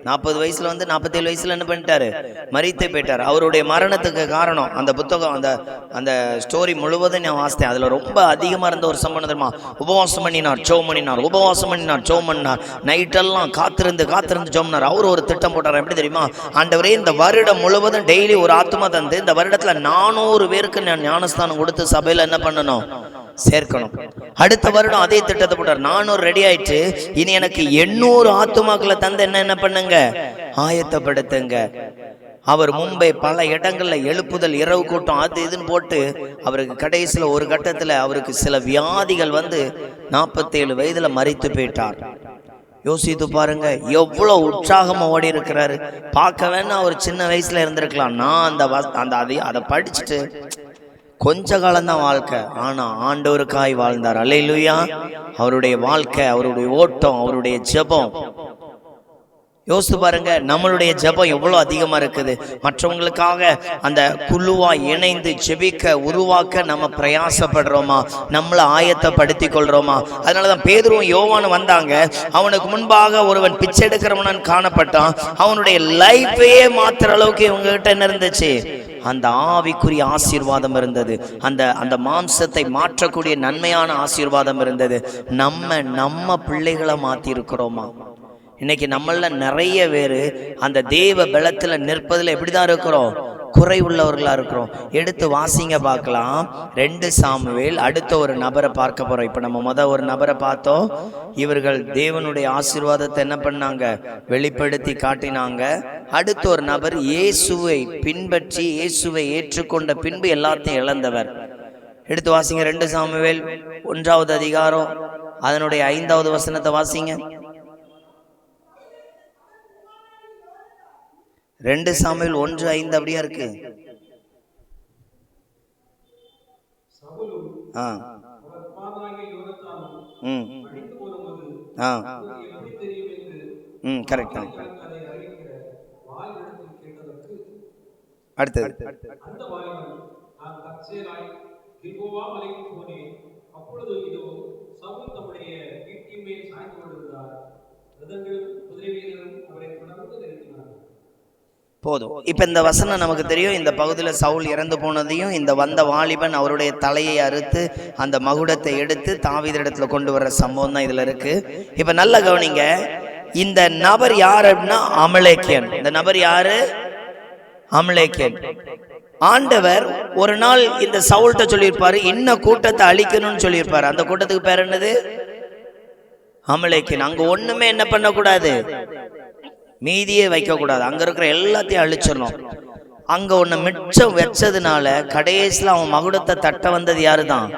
40 வயசுல வந்து 47 வயசுல என்ன பண்ணிட்டாரு? மரித்தே போயிட்டார். அவருடைய மரணத்துக்கு காரணம் அந்த புத்தகம், அந்த ஸ்டோரி முழுவதும் நான் வாசித்தேன். அதுல ரொம்ப அதிகமா இருந்த ஒரு சம்பவம் தெரியுமா? உபவாசம் பண்ணினார், ஜெபம் பண்ணினார், உபவாசம் பண்ணினார், ஜெபம் பண்ணார், நைட்டெல்லாம் காத்திருந்து ஜெபம் பண்ணார். அவர் ஒரு திட்டம் போட்டார். எப்படி தெரியுமா? ஆண்டவரே, இந்த வருடம் முழுவதும் டெய்லி ஒரு ஆத்மா தந்து இந்த வருடத்துல 400 பேருக்கு நான் ஞானஸ்தானம் கொடுத்து சபையில என்ன பண்ணணும்? சேர்க்கணும். அடுத்த வருடம் அதே திட்டத்தை போட்டார். 400 ரெடி ஆயிடுச்சு. இனி எனக்கு 800 ஆத்துமாக்களை தந்து என்ன பண்ணுங்க? ஆயத்தப்படுத்துங்க. அவர் மும்பை பல இடங்கள்ல எழுப்புதல், இரவு கூட்டம், அது இதுன்னு போட்டு அவருக்கு கடைசியில் ஒரு கட்டத்தில் அவருக்கு சில வியாதிகள் வந்து 47 வயதுல மரித்து போயிட்டார். யோசித்து பாருங்க, எவ்வளவு உற்சாகமா ஓடி இருக்கிறாரு. பார்க்க வேணா ஒரு சின்ன வயசுல இருந்திருக்கலாம். நான் அதை படிச்சுட்டு கொஞ்ச காலம்தான் வாழ்க்கை, ஆனா ஆண்டவருக்காய் வாழ்ந்தார். அல்லேலூயா. அவருடைய வாழ்க்கை, அவருடைய ஓட்டம், அவருடைய ஜெபம், யோசித்து பாருங்க. நம்மளுடைய ஜெபம் எவ்வளவு அதிகமா இருக்குது. மற்றவங்களுக்காக அந்த குழுவா இணைந்து ஜெபிக்க, உருவாக்க நம்ம பிரயாசப்படுறோமா? நம்மளை ஆயத்தப்படுத்திக் கொள்றோமா? அதனாலதான் பேதுருவும் யோவானும் வந்தாங்க. அவனுக்கு முன்பாக ஒருவன் பிச்சை எடுக்கிறவன் காணப்பட்டான். அவனுடைய லைஃபையே மாத்துற அளவுக்கு இவங்க கிட்ட என்ன இருந்துச்சு? அந்த ஆவிக்குரிய ஆசீர்வாதம் இருந்தது. அந்த மாம்சத்தை மாற்றக்கூடிய நன்மையான ஆசீர்வாதம் இருந்தது. நம்ம பிள்ளைகளை மாத்தி இருக்கிறோமா? இன்னைக்கு நம்மள நிறைய பேரு அந்த தேவ பலத்துல நிற்பதுல எப்படிதான் இருக்கிறோம்? குறை உள்ளவர்களா இருக்கிறோம். எடுத்து வாசிங்க பார்க்கலாம். 2 சாமுவேல். அடுத்த ஒரு நபரை பார்க்க போறோம். இப்ப நம்ம ஒரு நபரை பார்த்தோம். இவர்கள் தேவனுடைய ஆசீர்வாதத்தை என்ன பண்ணாங்க? வெளிப்படுத்தி காட்டினாங்க. அடுத்த ஒரு நபர் இயேசுவை பின்பற்றி இயேசுவை ஏற்றுக்கொண்ட பின்பு எல்லாத்தையும் இழந்தவர். எடுத்து வாசிங்க. 2 சாமுவேல் 1வது அதிகாரம் அதனுடைய 5வது வசனத்தை வாசிங்க. 2 சாமுவேல் 1:5 அப்படியா இருக்கு? கரெக்ட். அடுத்தது போதும். இப்ப இந்த வசனம் நமக்கு தெரியும். இந்த பகுதியில் சவுல் இறந்து போனதையும், இந்த வந்த வாலிபன் அவருடைய தலையை அறுத்து அந்த மகுடத்தை எடுத்து தாவீதிடத்துல கொண்டு வர்ற சம்பவம் தான் இதுல இருக்கு. இப்ப நல்ல கவனிங்க. இந்த நபர் யார் அப்படின்னா அமலேக்கியன். இந்த நபர் யாரு? அமலேக்கியன். ஆண்டவர் ஒரு நாள் இந்த சவுல்கிட்ட சொல்லியிருப்பாரு, இன்ன கூட்டத்தை அழிக்கணும்னு சொல்லியிருப்பாரு. அந்த கூட்டத்துக்கு பேர் என்னது? அமலேக்கியன். அங்க ஒண்ணுமே என்ன பண்ணக்கூடாது? மீதியே வைக்க கூடாது. அங்க இருக்கிற எல்லாத்தையும் அழிச்சிடணும். அங்க ஒண்ணு மிச்சம் வச்சதுனால கடைசியில் அவன் மகுடத்தை தட்ட வந்தது யாருதான்?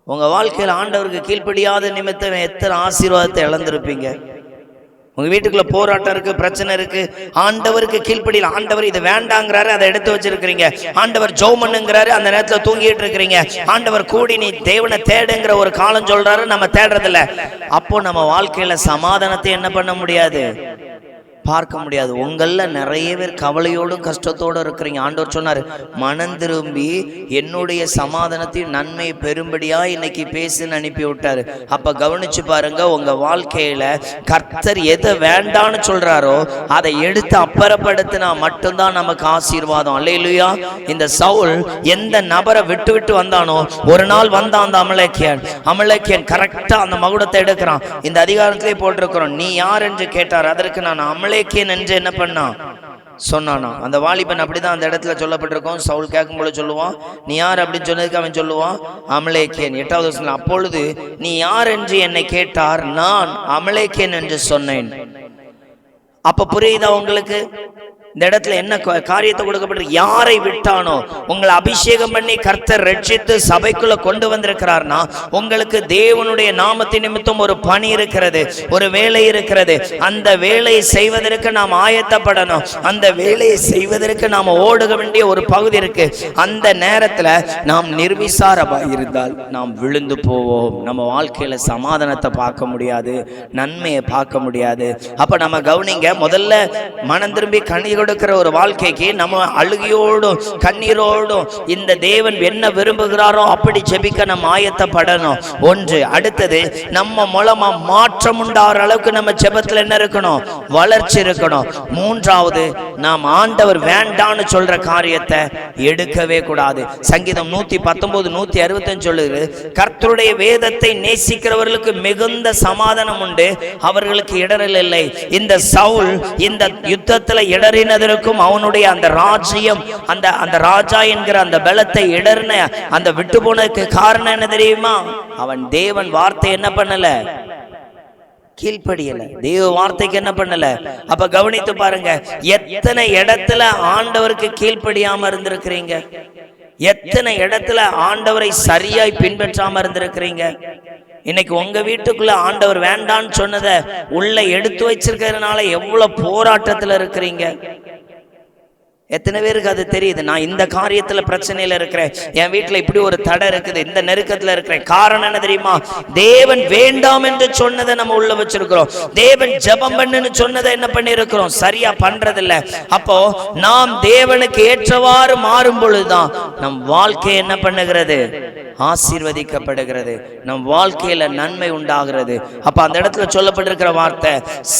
உங்க வாழ்க்கையில் ஆண்டவருக்கு கீழ்ப்படியாத நிமித்தம் எத்தனை ஆசீர்வாதத்தை இழந்திருப்பீங்க. உங்க வீட்டுக்குள்ள போராட்டம் இருக்கு, பிரச்சனை இருக்கு, ஆண்டவருக்கு கீழ்ப்படியில். ஆண்டவர் இது வேண்டாங்கிறாரு, அதை எடுத்து வச்சிருக்கிறீங்க. ஆண்டவர் ஜெபம் பண்ணுங்கிறாரு, அந்த நேரத்துல தூங்கிட்டு இருக்கிறீங்க. ஆண்டவர் கூடி நீ தேவனை தேடுங்கிற ஒரு காலம் சொல்றாரு, நம்ம தேடுறதில்ல. அப்போ நம்ம வாழ்க்கையில சமாதானத்தை என்ன பண்ண முடியாது? பார்க்க முடியாது. உங்கள நிறைய பேர் கவலையோடும் கஷ்டத்தோடு இருக்கிறீங்க. ஆண்டவர் சொன்னாரு, மனம் திரும்பி என்னுடைய சமாதானத்தையும் நன்மையை பெரும்படியா இன்னைக்கு பேசுன்னு அனுப்பி விட்டாரு. அப்ப கவனிச்சு பாருங்க, உங்க வாழ்க்கையில கர்த்தர் எதை வேண்டான்னு சொல்றாரோ அதை எடுத்து அப்புறப்படுத்தினா மட்டும்தான் நமக்கு ஆசீர்வாதம். அல்லேலூயா. இந்த சவுல் எந்த நபரை விட்டு விட்டு வந்தானோ, ஒரு நாள் வந்தான் அந்த அமலேக்கியன் கரெக்டா அந்த மகுடத்தை எடுக்கிறான். இந்த அதிகாரத்திலே போட்டிருக்கிறோம், நீ யார் என்று கேட்டார். அதற்கு நான் அமலேக்கியன் என்று என்ன பண்ணா சொன்னானா. அந்த வாலிபன் அப்படிதான் அந்த இடத்துல சொல்லப்பட்டிருக்கோம். சவுல் கேட்கும் போது சொல்லுவான், நீ யார் அப்படின்னு சொன்னதுக்கு அவன் சொல்லுவான், அமலேக்கியன். 8வது வசனம், அப்பொழுது நீ யார் என்று என்னை கேட்டார், நான் அமலேக்கியன் என்று சொன்னேன். அப்ப புரியுதா உங்களுக்கு? இந்த இடத்துல என்ன காரியத்தை கொடுக்கப்பட்டு, யாரை விட்டானோ உங்களை அபிஷேகம் பண்ணி கர்த்தர் ரட்சித்து சபைக்குள்ள கொண்டு வந்திருக்கிறார்னா, உங்களுக்கு தேவனுடைய நாமத்தின் நிமித்தம் ஒரு பணி இருக்கிறது, ஒரு வேலை இருக்கிறது. அந்த வேலையை செய்வதற்கு நாம் ஆயத்தப்படணும். அந்த வேலையை செய்வதற்கு நாம் ஓடுக வேண்டிய ஒரு பகுதி இருக்கு. அந்த நேரத்துல நாம் நிர்விசாரமாக இருந்தால் நாம் விழுந்து போவோம். நம்ம வாழ்க்கையில சமாதானத்தை பார்க்க முடியாது, நன்மையை பார்க்க முடியாது. அப்ப நம்ம கவனிங்க, முதல்ல மனம் திரும்பி கண்ணீர் கொடுக்கிற ஒரு வாழ்க்கைக்கு நம்ம அழுகையோடும் கண்ணீரோடும் இந்த தேவன் என்ன விரும்புகிறாரோ அப்படி ஜெபிக்க நம்ம ஆயத்தப்படணும். ஒன்று. அடுத்தது, நம்ம மூலமா மாற்றம் உண்டாகிற அளவுக்கு நம்ம ஜெபத்துல என்ன இருக்கணும்? வளர்ச்சி இருக்கணும். மூன்றாவது, நாம் ஆண்டவர் வேண்டான்னு சொல்ற காரியத்தை எடுக்கவே கூடாது. சங்கீதம் 119 165 சொல்லுது, கர்த்தருடைய வேதத்தை நேசிக்கிறவர்களுக்கு மிகுந்த சமாதானம் உண்டு, அவர்களுக்கு இடரல் இல்லை. இந்த சவுல் இந்த யுத்தத்துல இடறினதற்கும் அவனுடைய அந்த ராஜ்யம் அந்த ராஜா என்கிற அந்த பலத்தை இடர்ன அந்த விட்டு போனதுக்கு காரணம் என்ன தெரியுமா? அவன் தேவன் வார்த்தை என்ன பண்ணல? கீழ்ப்படியல. தேவ வார்த்தைக்கு என்ன பண்ணல? அப்ப கவனித்து பாருங்க, எத்தனை இடத்துல ஆண்டவருக்கு கீழ்ப்படியாம இருந்திருக்கிறீங்க, எத்தனை இடத்துல ஆண்டவரை சரியாய் பின்பற்றாம இருந்திருக்கிறீங்க. இன்னைக்கு உங்க வீட்டுக்குள்ள ஆண்டவர் வேண்டான்னு சொன்னதை உள்ள எடுத்து வச்சிருக்கிறதுனால எவ்வளவு போராட்டத்துல இருக்கிறீங்க. எத்தனை பேருக்கு அது தெரியுது? நான் இந்த காரியத்துல பிரச்சனையில இருக்கிறேன், என் வீட்டுல இப்படி ஒரு தடை இருக்குது, இந்த நெருக்கத்துல இருக்கிறேன். காரணம் என்ன தெரியுமா? தேவன் வேண்டாம் என்று சொன்னதை நம்ம உள்ள வச்சிருக்கிறோம். தேவன் ஜெபம் பண்ணுன்னு சொன்னதை என்ன பண்ணி இருக்கிறோம்? சரியா பண்றதில்ல. அப்போ நாம் தேவனுக்கு ஏற்றவாறு மாறும் பொழுதுதான் நம் வாழ்க்கை என்ன பண்ணுகிறது? ஆசீர்வதிக்கப்படுகிறது, நம் வாழ்க்கையில நன்மை உண்டாகிறது. அப்ப அந்த இடத்துல சொல்லப்பட்டிருக்கிற வார்த்தை,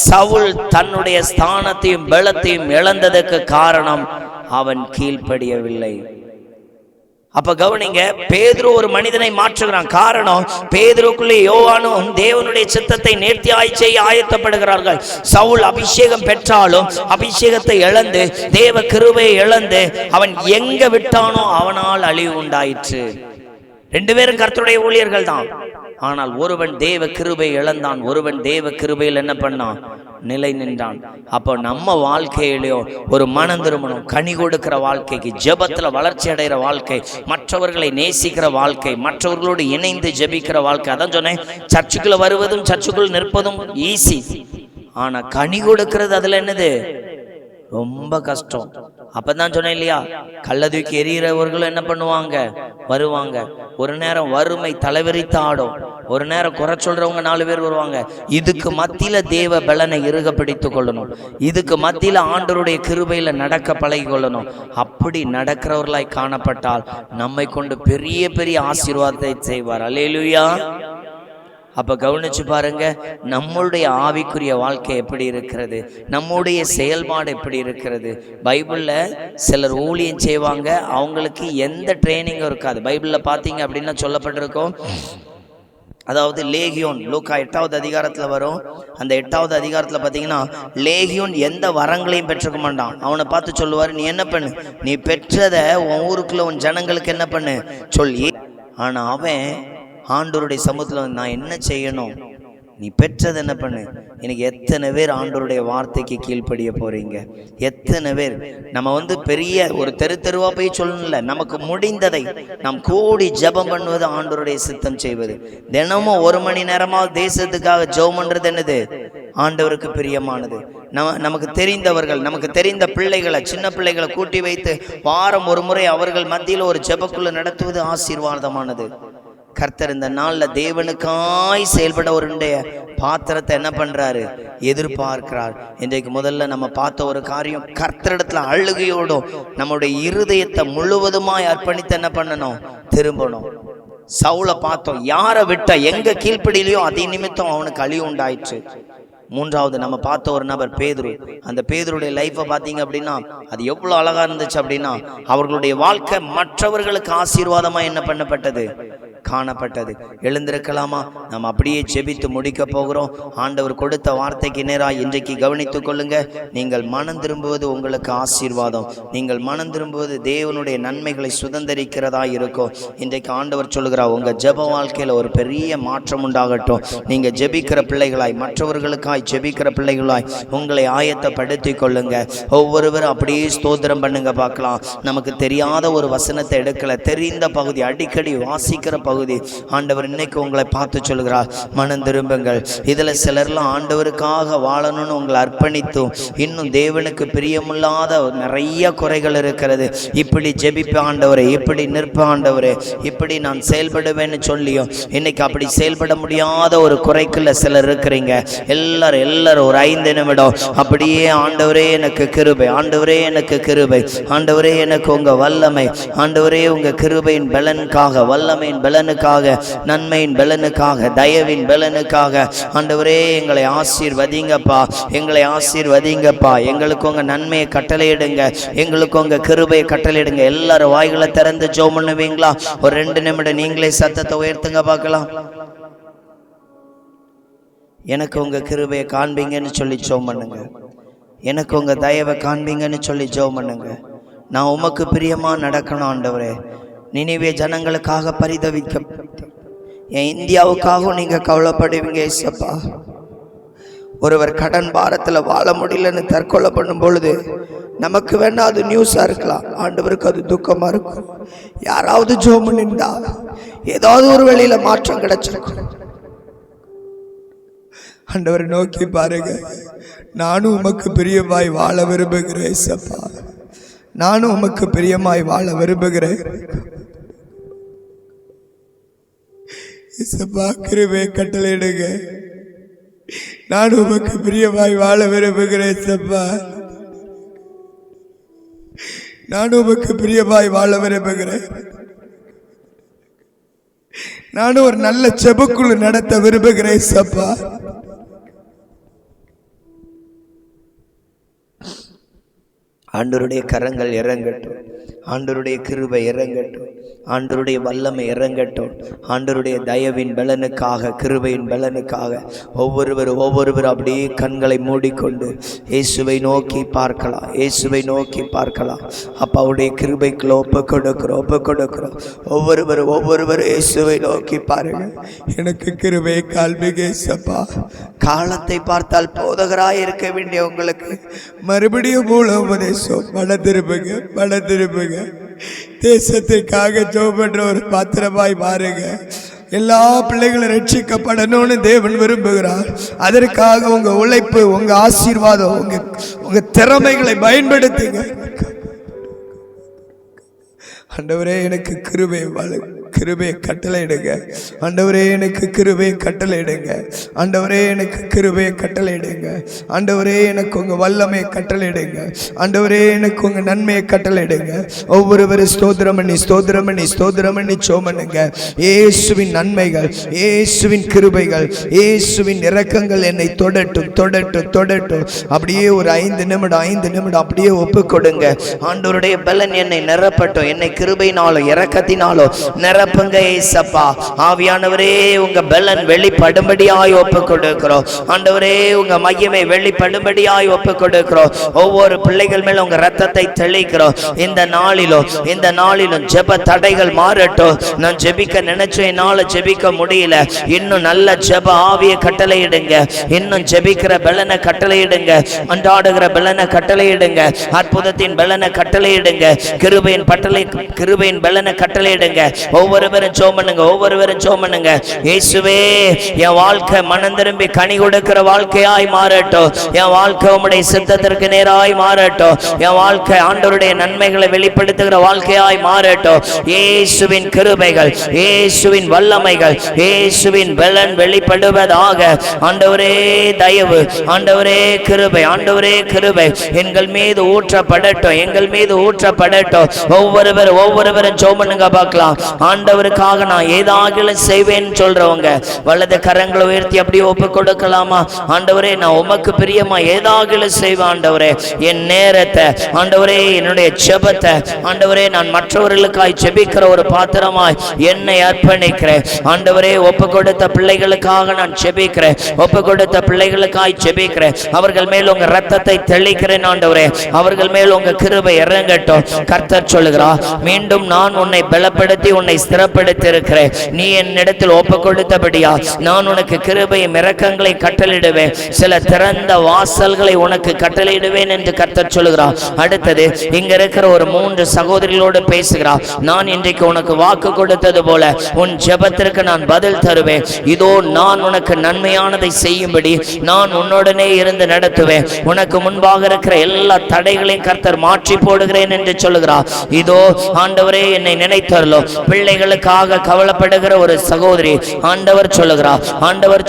சவுல் தன்னுடைய ஸ்தானத்தையும் பலத்தையும் இழந்ததுக்கு காரணம் அவன் கீழ்ப்படியவில்லை. அப்ப கவனிங்க, பேதுரு ஒரு மனிதனை மாற்றுகிறான். காரணம், பேதுருக்குள்ளே யோவானும் தேவனுடைய சித்தத்தை நேர்த்தியாய் செய்ய ஆயத்தப்படுகிறார்கள். சவுல் அபிஷேகம் பெற்றாலும் அபிஷேகத்தை இழந்து, தேவ கிருபையை இழந்து அவன் எங்க விட்டானோ அவனால் அழிவு உண்டாயிற்று. ரெண்டு பேரும் கர்த்தருடைய ஊழியர்கள் தான். ஆனால் ஒருவன் தேவ கிருபை இழந்தான், ஒருவன் தேவ கிருபையில் என்ன பண்ணான்? நிலை நின்றான். அப்போ நம்ம வாழ்க்கையிலேயோ ஒரு மனம் திரும்பணும், கனி கொடுக்கிற வாழ்க்கைக்கு, ஜெபத்துல வளர்ச்சி அடைகிற வாழ்க்கை, மற்றவர்களை நேசிக்கிற வாழ்க்கை, மற்றவர்களோடு இணைந்து ஜெபிக்கிற வாழ்க்கை. அதான் சொன்னேன், சர்ச்சுக்குள்ள வருவதும் சர்ச்சுக்குள் நிற்பதும் ஈஸி, ஆனா கனி கொடுக்கிறது அதுல என்னது? ரொம்ப கஷ்டம். அப்பதான் சொன்னேன் இல்லையா, கள்ள தூக்கி எறிகிறவர்களும் என்ன பண்ணுவாங்க? வருவாங்க. ஒரு நேரம் வறுமை தலைவிரித்து ஆடும், ஒரு நேரம் குறை சொல்றவங்க 4 பேர் வருவாங்க. இதுக்கு மத்தியில தேவ பலனை இறுக பிடித்து கொள்ளணும், இதுக்கு மத்தியில ஆண்டவருடைய கிருபையில நடக்க பழகி கொள்ளணும். அப்படி நடக்கிறவர்களாய் காணப்பட்டால் நம்மை கொண்டு பெரிய பெரிய ஆசீர்வாதத்தை செய்வார். அல்லேலூயா. அப்ப கவனிச்சு பாருங்க, நம்மளுடைய ஆவிக்குரிய வாழ்க்கை எப்படி இருக்கிறது, நம்முடைய செயல்பாடு எப்படி இருக்கிறது. பைபிள்ல சிலர் ஊழியம் செய்வாங்க, அவங்களுக்கு எந்த ட்ரைனிங்கும் இருக்காது. பைபிள்ல பாத்தீங்க அப்படின்னா சொல்லப்பட்டிருக்கோம், அதாவது லேகியோன், லூக்கா 8வது அதிகாரத்துல வரும். அந்த 8வது அதிகாரத்துல பாத்தீங்கன்னா, லேகியோன் எந்த வரங்களையும் பெற்றுக்க மாட்டான். அவனை பார்த்து சொல்லுவாரு, நீ என்ன பண்ணு, நீ பெற்றதை உன் ஊருக்குள்ள உன் ஜனங்களுக்கு என்ன பண்ணு சொல்லி. ஆனா அவன் ஆண்டவருடைய சமூகத்தில் நான் என்ன செய்யணும், நீ பெற்றது என்ன பண்ணு. எனக்கு எத்தனை பேர் ஆண்டவருடைய வார்த்தைக்கு கீழ்ப்படிய போறீங்க? எத்தனை பேர்? நம்ம பெரிய ஒரு தெருவா போய் சொல்லணும்ல, நமக்கு முடிந்ததை நாம் கூடி ஜெபம் பண்ணுவது ஆண்டவருடைய சித்தம் செய்வது. தினமும் 1 மணி நேரமாவது தேசத்துக்காக ஜெபம் பண்றது என்னது? ஆண்டவருக்கு பிரியமானது. நமக்கு தெரிந்தவர்கள், நமக்கு தெரிந்த பிள்ளைகளை, சின்ன பிள்ளைகளை கூட்டி வைத்து வாரம் ஒரு முறை அவர்கள் மத்தியில் ஒரு ஜெபக்குள்ள நடத்துவது ஆசீர்வாதமானது. கர்த்தர் இந்த நாள்ல தேவனுக்காய் செயல்பட ஒருடைய பாத்திரத்தை என்ன பண்றாரு? எதிர்பார்க்கிறார். இன்றைக்கு முதல்ல நம்ம பார்த்த ஒரு காரியம், கர்த்தரிடத்துல அழுகையோடும் நம்முடைய இருதயத்தை முழுவதுமாய் அர்ப்பணித்து என்ன பண்ணணும்? திரும்பணும். சவுலை பார்த்தோம், யாரை விட்ட எங்க கீழ்ப்படியிலையோ அதை நிமித்தம் அவனுக்கு அழிவு உண்டாயிற்று. மூன்றாவது நம்ம பார்த்த ஒரு நபர் பேதுரு. அந்த பேதுருடைய லைஃப்பை பார்த்தீங்க அப்படின்னா அது எவ்வளவு அழகா இருந்துச்சு அப்படின்னா, அவர்களுடைய வாழ்க்கை மற்றவர்களுக்கு ஆசீர்வாதமா என்ன பண்ணப்பட்டது? காணப்பட்டது. எழுந்திருக்கலாமா? நாம் அப்படியே ஜெபித்து முடிக்க போகிறோம். ஆண்டவர் கொடுத்த வார்த்தைக்கு நேராக இன்றைக்கு கவனித்துக் கொள்ளுங்க. நீங்கள் மனம் திரும்புவது உங்களுக்கு ஆசீர்வாதம். நீங்கள் மனம் திரும்புவது தேவனுடைய நன்மைகளை சுதந்திரிக்கிறதா இருக்கும். இன்றைக்கு ஆண்டவர் சொல்லுகிறார், உங்க ஜெப வாழ்க்கையில ஒரு பெரிய மாற்றம் உண்டாகட்டும். நீங்க ஜெபிக்கிற பிள்ளைகளாய், மற்றவர்களுக்காய் ஜெபிக்கிற பிள்ளைகளாய் உங்களை ஆயத்தப்படுத்திக் கொள்ளுங்க. ஒவ்வொருவரும் அப்படியே ஸ்தோத்திரம் பண்ணுங்க பார்க்கலாம். நமக்கு தெரியாத ஒரு வசனத்தை எடுக்கல, தெரிந்த பகுதி, அடிக்கடி வாசிக்கிற பகுதி, பகுதி. ஆண்டவர் இன்னைக்கு உங்களை பார்த்து சொல்கிறார், மனம் திரும்புங்கள். இதில் சிலர்லாம் ஆண்டவருக்காக வாழணும்னு உங்களை அர்ப்பணித்தும் இன்னும் தேவனுக்கு பிரியமில்லாத நிறைய குறைகள் இருக்கிறது. இப்படி ஜெபிப்ப ஆண்டவரே, இப்படி நிற்ப ஆண்டவரே, இப்படி நான் செயல்படுவேன்னு சொல்லியும் இன்னைக்கு அப்படி செயல்பட முடியாத ஒரு குறைக்குள்ள சிலர் இருக்கிறீங்க. எல்லாரும் ஒரு 5 நிமிடம் அப்படியே ஆண்டவரே எனக்கு கிருபை, ஆண்டவரே எனக்கு கிருபை, ஆண்டவரே எனக்கு உங்க வல்லமை, ஆண்டவரே உங்க கிருபையின் பலனுக்காக, வல்லமையின் பலனுக்காக, நன்மையின் பலனுக்காக, தயவின் பலனுக்காக ஆண்டவரே எங்களை ஆசீர்வதிங்கப்பா, எங்களை ஆசீர்வதிங்கப்பா. எங்களுக்கு உங்க நன்மையை கட்டளையிடுங்க, எங்களுக்கு உங்க கிருபையை கட்டளையிடுங்க. எல்லாரும் வாய்களை திறந்து ஜெபம் பண்ணுவீங்களா? ஒரு 2 நிமிடம் நீங்களே சத்தத்தை உயர்த்துங்க பார்க்கலாம். எனக்கு உங்க கிருபையை காண்பீங்கன்னு சொல்லி ஜெபம் பண்ணுங்க. எனக்கு உங்க தயவை காண்பீங்கன்னு சொல்லி ஜெபம் பண்ணுங்க. நான் உமக்கு பிரியமா நடக்கணும் ஆண்டவரே. நினிவே ஜனங்களுக்காக பரிதவிக்க, என் இந்தியாவுக்காகவும் நீங்க கவலைப்படுவீங்க ஏசப்பா. ஒருவர் கடன் பாரத்தில் வாழ முடியலன்னு தற்கொலை பண்ணும் பொழுது நமக்கு வேணா அது நியூஸா இருக்கலாம், ஆண்டவருக்கு அது துக்கமா இருக்கும். யாராவது ஜெபம் பண்ணிருந்தா ஏதாவது ஒரு வழியில மாற்றம் கிடைச்சிருக்கும். ஆண்டவரை நோக்கி பாருங்க. நானும் உமக்கு பிரியமாய் வாழ விரும்புகிறேன் ஏசப்பா, நானும் உமக்கு பிரியமாய் வாழ விரும்புகிறேன் ஏசப்பா. கிருபையை கட்டளையிடுங்க. நானும் உமக்கு பிரியமாய் வாழ விரும்புகிறேன் ஏசப்பா, நானும் உமக்கு பிரியமாய் வாழ விரும்புகிறேன். நானும் ஒரு நல்ல செபக்குழு நடத்த விரும்புகிறேன் ஏசப்பா. ஆண்டவருடைய கரங்கள் இறங்கட்டும், ஆண்டவருடைய கிருபை இறங்கட்டும், ஆண்டவருடைய வல்லமை இறங்கட்டும். ஆண்டவருடைய தயவின் பலனுக்காக, கிருபையின் பலனுக்காக ஒவ்வொருவர் அப்படியே கண்களை மூடிக்கொண்டு இயேசுவை நோக்கி பார்க்கலாம், இயேசுவை நோக்கி பார்க்கலாம். அப்பாவுடைய கிருபைக்குள்ள ஒப்பு கொடுக்கிறோம். ஒவ்வொருவர் இயேசுவை நோக்கி பாருங்க. எனக்கு கிருபையை காண்பிங்க ஏசப்பா. காலத்தை பார்த்தால் போதகராய் இருக்க வேண்டிய உங்களுக்கு மறுபடியும் மூல உபதேசம். மன திரும்புங்க. தேசத்திற்காக ஜெபம் பண்ற ஒரு பாத்திரமாய் மாறுங்க. எல்லா பிள்ளைகளும் ரட்சிக்கப்படணும்னு தேவன் விரும்புகிறார். அதற்காக உங்க உழைப்பு, உங்க ஆசீர்வாதம், உங்க திறமைகளை பயன்படுத்துங்க. ஆண்டவரே எனக்கு கிருபையை கட்டளையிடுங்க. ஆண்டவரே எனக்கு கிருபையை கட்டளையிடுங்க. ஆண்டவரே எனக்கு கிருபையை கட்டளையிடுங்க. ஆண்டவரே எனக்கு உங்க வல்லமையை கட்டளையிடுங்க. ஆண்டவரே எனக்கு உங்க நன்மையை கட்டளையிடுங்க. ஒவ்வொருவரும் ஸ்தோத்திரம் பண்ணி சோமனுங்க. இயேசுவின் நன்மைகள், இயேசுவின் கிருபைகள், இயேசுவின் இரக்கங்கள் என்னை தொடட்டும். அப்படியே ஒரு 5 நிமிடம் அப்படியே ஒப்பு கொடுங்க. ஆண்டவருடைய பலன் என்னை நிரப்பட்டும், என்னை கிருபையினாலும் இரக்கத்தினாலும் நிரப்புங்க ஏசப்பா. ஆவியானவரே உங்க பலன் வெளிப்படும்படியாய் ஒப்பு கொடுக்கிறோம். ஆண்டவரே உங்க மகிமை வெளிப்படும்படியாய் ஒப்பு கொடுக்கிறோம். ஒவ்வொரு பிள்ளைகள் மேல உங்க ரத்தத்தை தெளிக்கிறோம். இந்த நாளிலும் ஜெப தடைகள் மாறட்டும். நான் ஜெபிக்க நினைச்சேன், என்னால ஜெபிக்க முடியல. இன்னும் நல்ல ஜெப ஆவியை கட்டளையிடுங்க. இன்னும் ஜெபிக்கிற பலனை கட்டளையிடுங்க. அன்றாடுகிற பலனை கட்டளையிடுங்க. அற்புதத்தின் பலனை கட்டளையிடுங்க. கிருபையின் பலனை கட்டளையிடுங்க. ஒவ்வொருவரும் ஜெபம் பண்ணுங்க. இயேசுவே என் வாழ்க்கை மனம் திரும்பி கனி கொடுக்கிற வாழ்க்கையாய் மாறட்டும். என் வாழ்க்கை உம்முடைய சித்தத்திற்கு நேராய் மாறட்டும். என் வாழ்க்கை ஆண்டவருடைய நன்மைகளை வெளிப்படுத்துகிற வாழ்க்கையாய் மாறட்டும். இயேசுவின் கிருபைகள், இயேசுவின் வல்லமைகள், இயேசுவின் பலன் வெளிப்படுவதாக. ஆண்டவரே தயவு, ஆண்டவரே கிருபை எங்கள் மீது ஊற்றப்படட்டும். ஒவ்வொருவரும் ஜெபம் பண்ணுங்க பார்க்கலாம். ஆண்டவருக்காக நான் ஏதாகிலும் செய்வேன் சொல்றவங்க வலது கரங்களை உயர்த்தி அப்படியே ஒப்பு கொடுக்கலாமா? ஆண்டவரே நான் உமக்கு பிரியமா ஏதாகிலும் செய்வேன் ஆண்டவரே. என் நேரத்தை ஆண்டவரே, என்னுடைய ஜெபத்தை ஆண்டவரே, நான் மற்றவர்களுக்காய் ஜெபிக்கிற ஒரு பாத்திரமாய் என்னை அர்ப்பணிக்கிறேன் ஆண்டவரே. ஒப்பு கொடுத்த பிள்ளைகளுக்காக நான் ஜெபிக்கிறேன், ஒப்பு கொடுத்த பிள்ளைகளுக்காய் ஜெபிக்கிறேன். அவர்கள் மேல் உங்க ரத்தத்தை தெளிக்கிறேன் ஆண்டவரே. அவர்கள் மேல் உங்க கிருபை இறங்கட்டும். கர்த்தர் சொல்லுகிறார், மீண்டும் நான் உன்னை பலப்படுத்தி உன்னை ஸ்திரப்படுத்தியிருக்கிறேன். நீ என்னிடத்தில் ஒப்பு கொடுத்தபடியா நான் உனக்கு கிருபையும் இரக்கங்களை கட்டளையிடுவேன். சில திறந்த வாசல்களை உனக்கு கட்டளையிடுவேன் என்று கர்த்தர் சொல்லுகிறார். அடுத்தது இங்க இருக்கிற ஒரு 3 சகோதரிகளோடு பேசுகிறார். நான் இன்றைக்கு உனக்கு வாக்கு கொடுத்தது போல உன் ஜெபத்திற்கு நான் பதில் தருவேன். இதோ நான் உனக்கு நன்மையானதை செய்யும்படி நான் உன்னுடனே இருந்து நடத்துவேன். உனக்கு முன்பாக இருக்கிற எல்லா தடைகளையும் கர்த்தர் மாற்றி போடுகிறேன் என்று சொல்லுகிறார். இதோ ஆண்டவரே என்னை நினைத்தருளோ. பிள்ளைகளுக்காக கவலைப்படுகிற ஒரு சகோதரி ஆண்டவர்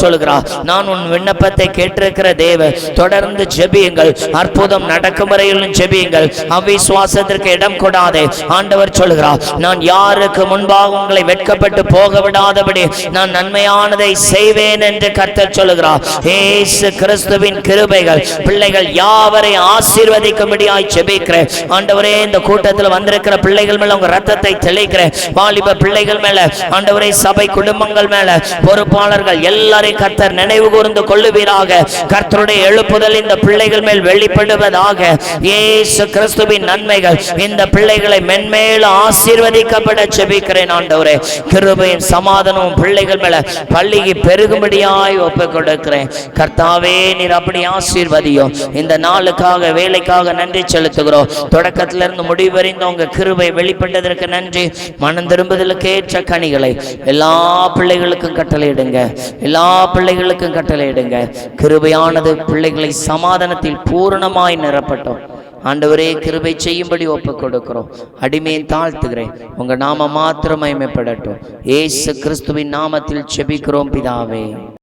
சொல்லுகிறார், நான் உன் விண்ணப்பத்தை கேட்டிருக்கிற தேவ, தொடர்ந்து ஜெபியுங்கள், அற்புதம் நடக்கும் வரையிலும் ஜெபியுங்கள், அவிசுவாசத்திற்கு இடம் கொடாதே. ஆண்டவர் சொல்லுகிறார், நான் யாருக்கு முன்பாக உங்களை வெட்கப்பட்டு போக விடாதபடி நான் நன்மையானதை செய்வேன் என்று கர்த்தர் சொல்லுகிறார். இயேசு கிறிஸ்துவின் கிருபைகள் பிள்ளைகள் யாவரை ஆசீர்வதிக்கும்படியாய் ஜெபிக்கிறேன். ஆண்டவரே, இந்த கூட்டத்தில் வந்திருக்கிற பிள்ளைகள் மேல உங்க ரத்தத்தை தெளிக்கிறேன். வாலிப பிள்ளைகள் மேல ஆண்டவரே, சபை குடும்பங்கள் மேல பொறுப்பாளர்கள் எல்லாரையும் கர்த்தர் நினைவு கூர்ந்து கொள்ளுவீராக. கர்த்தருடைய எழுப்புதல் இந்த பிள்ளைகள் மேல் வெளிப்படுவதாக. இயேசு கிறிஸ்துவின் நன்மைகள் இந்த பிள்ளைகளை மென்மேலும் ஆசீர்வதிக்கப்பட ஜெபிக்கிறேன். ஆண்டவரே, கிருபையும் சமாதானமும் பிள்ளைகள் மேல பள்ளிக்கு பெருகும்படியாய் ஒப்புக் கொடுக்கிறேன். கர்த்தாவே, நீர் அப்படி ஆசீர்வதியும். இந்த நாளுக்காக வேலைக்காக நன்றி செலுத்துகிறோம். தொடக்கத்திலிருந்து முடிவறிந்த உங்க கிருபை வெளிப்பட்டதற்கு நன்றி. மனம் திரும்புதலுக்கு ஏற்ற கனிகளை எல்லா பிள்ளைகளுக்கும் கட்டளையிடுங்க. எல்லா பிள்ளைகளுக்கும் கட்டளையிடுங்க. கிருபையானது பிள்ளைகளை சமாதானத்தில் பூரணமாய் நிரப்பட்டும். ஆண்டவரே, கிருபை செய்யும்படி ஒப்புக் கொடுக்கிறோம். அடிமையை தாழ்த்துகிறேன். உங்க நாம மாத்திரம் மகிமைப்படட்டும். இயேசு கிறிஸ்துவின் நாமத்தில் ஜெபிக்கிறோம் பிதாவே.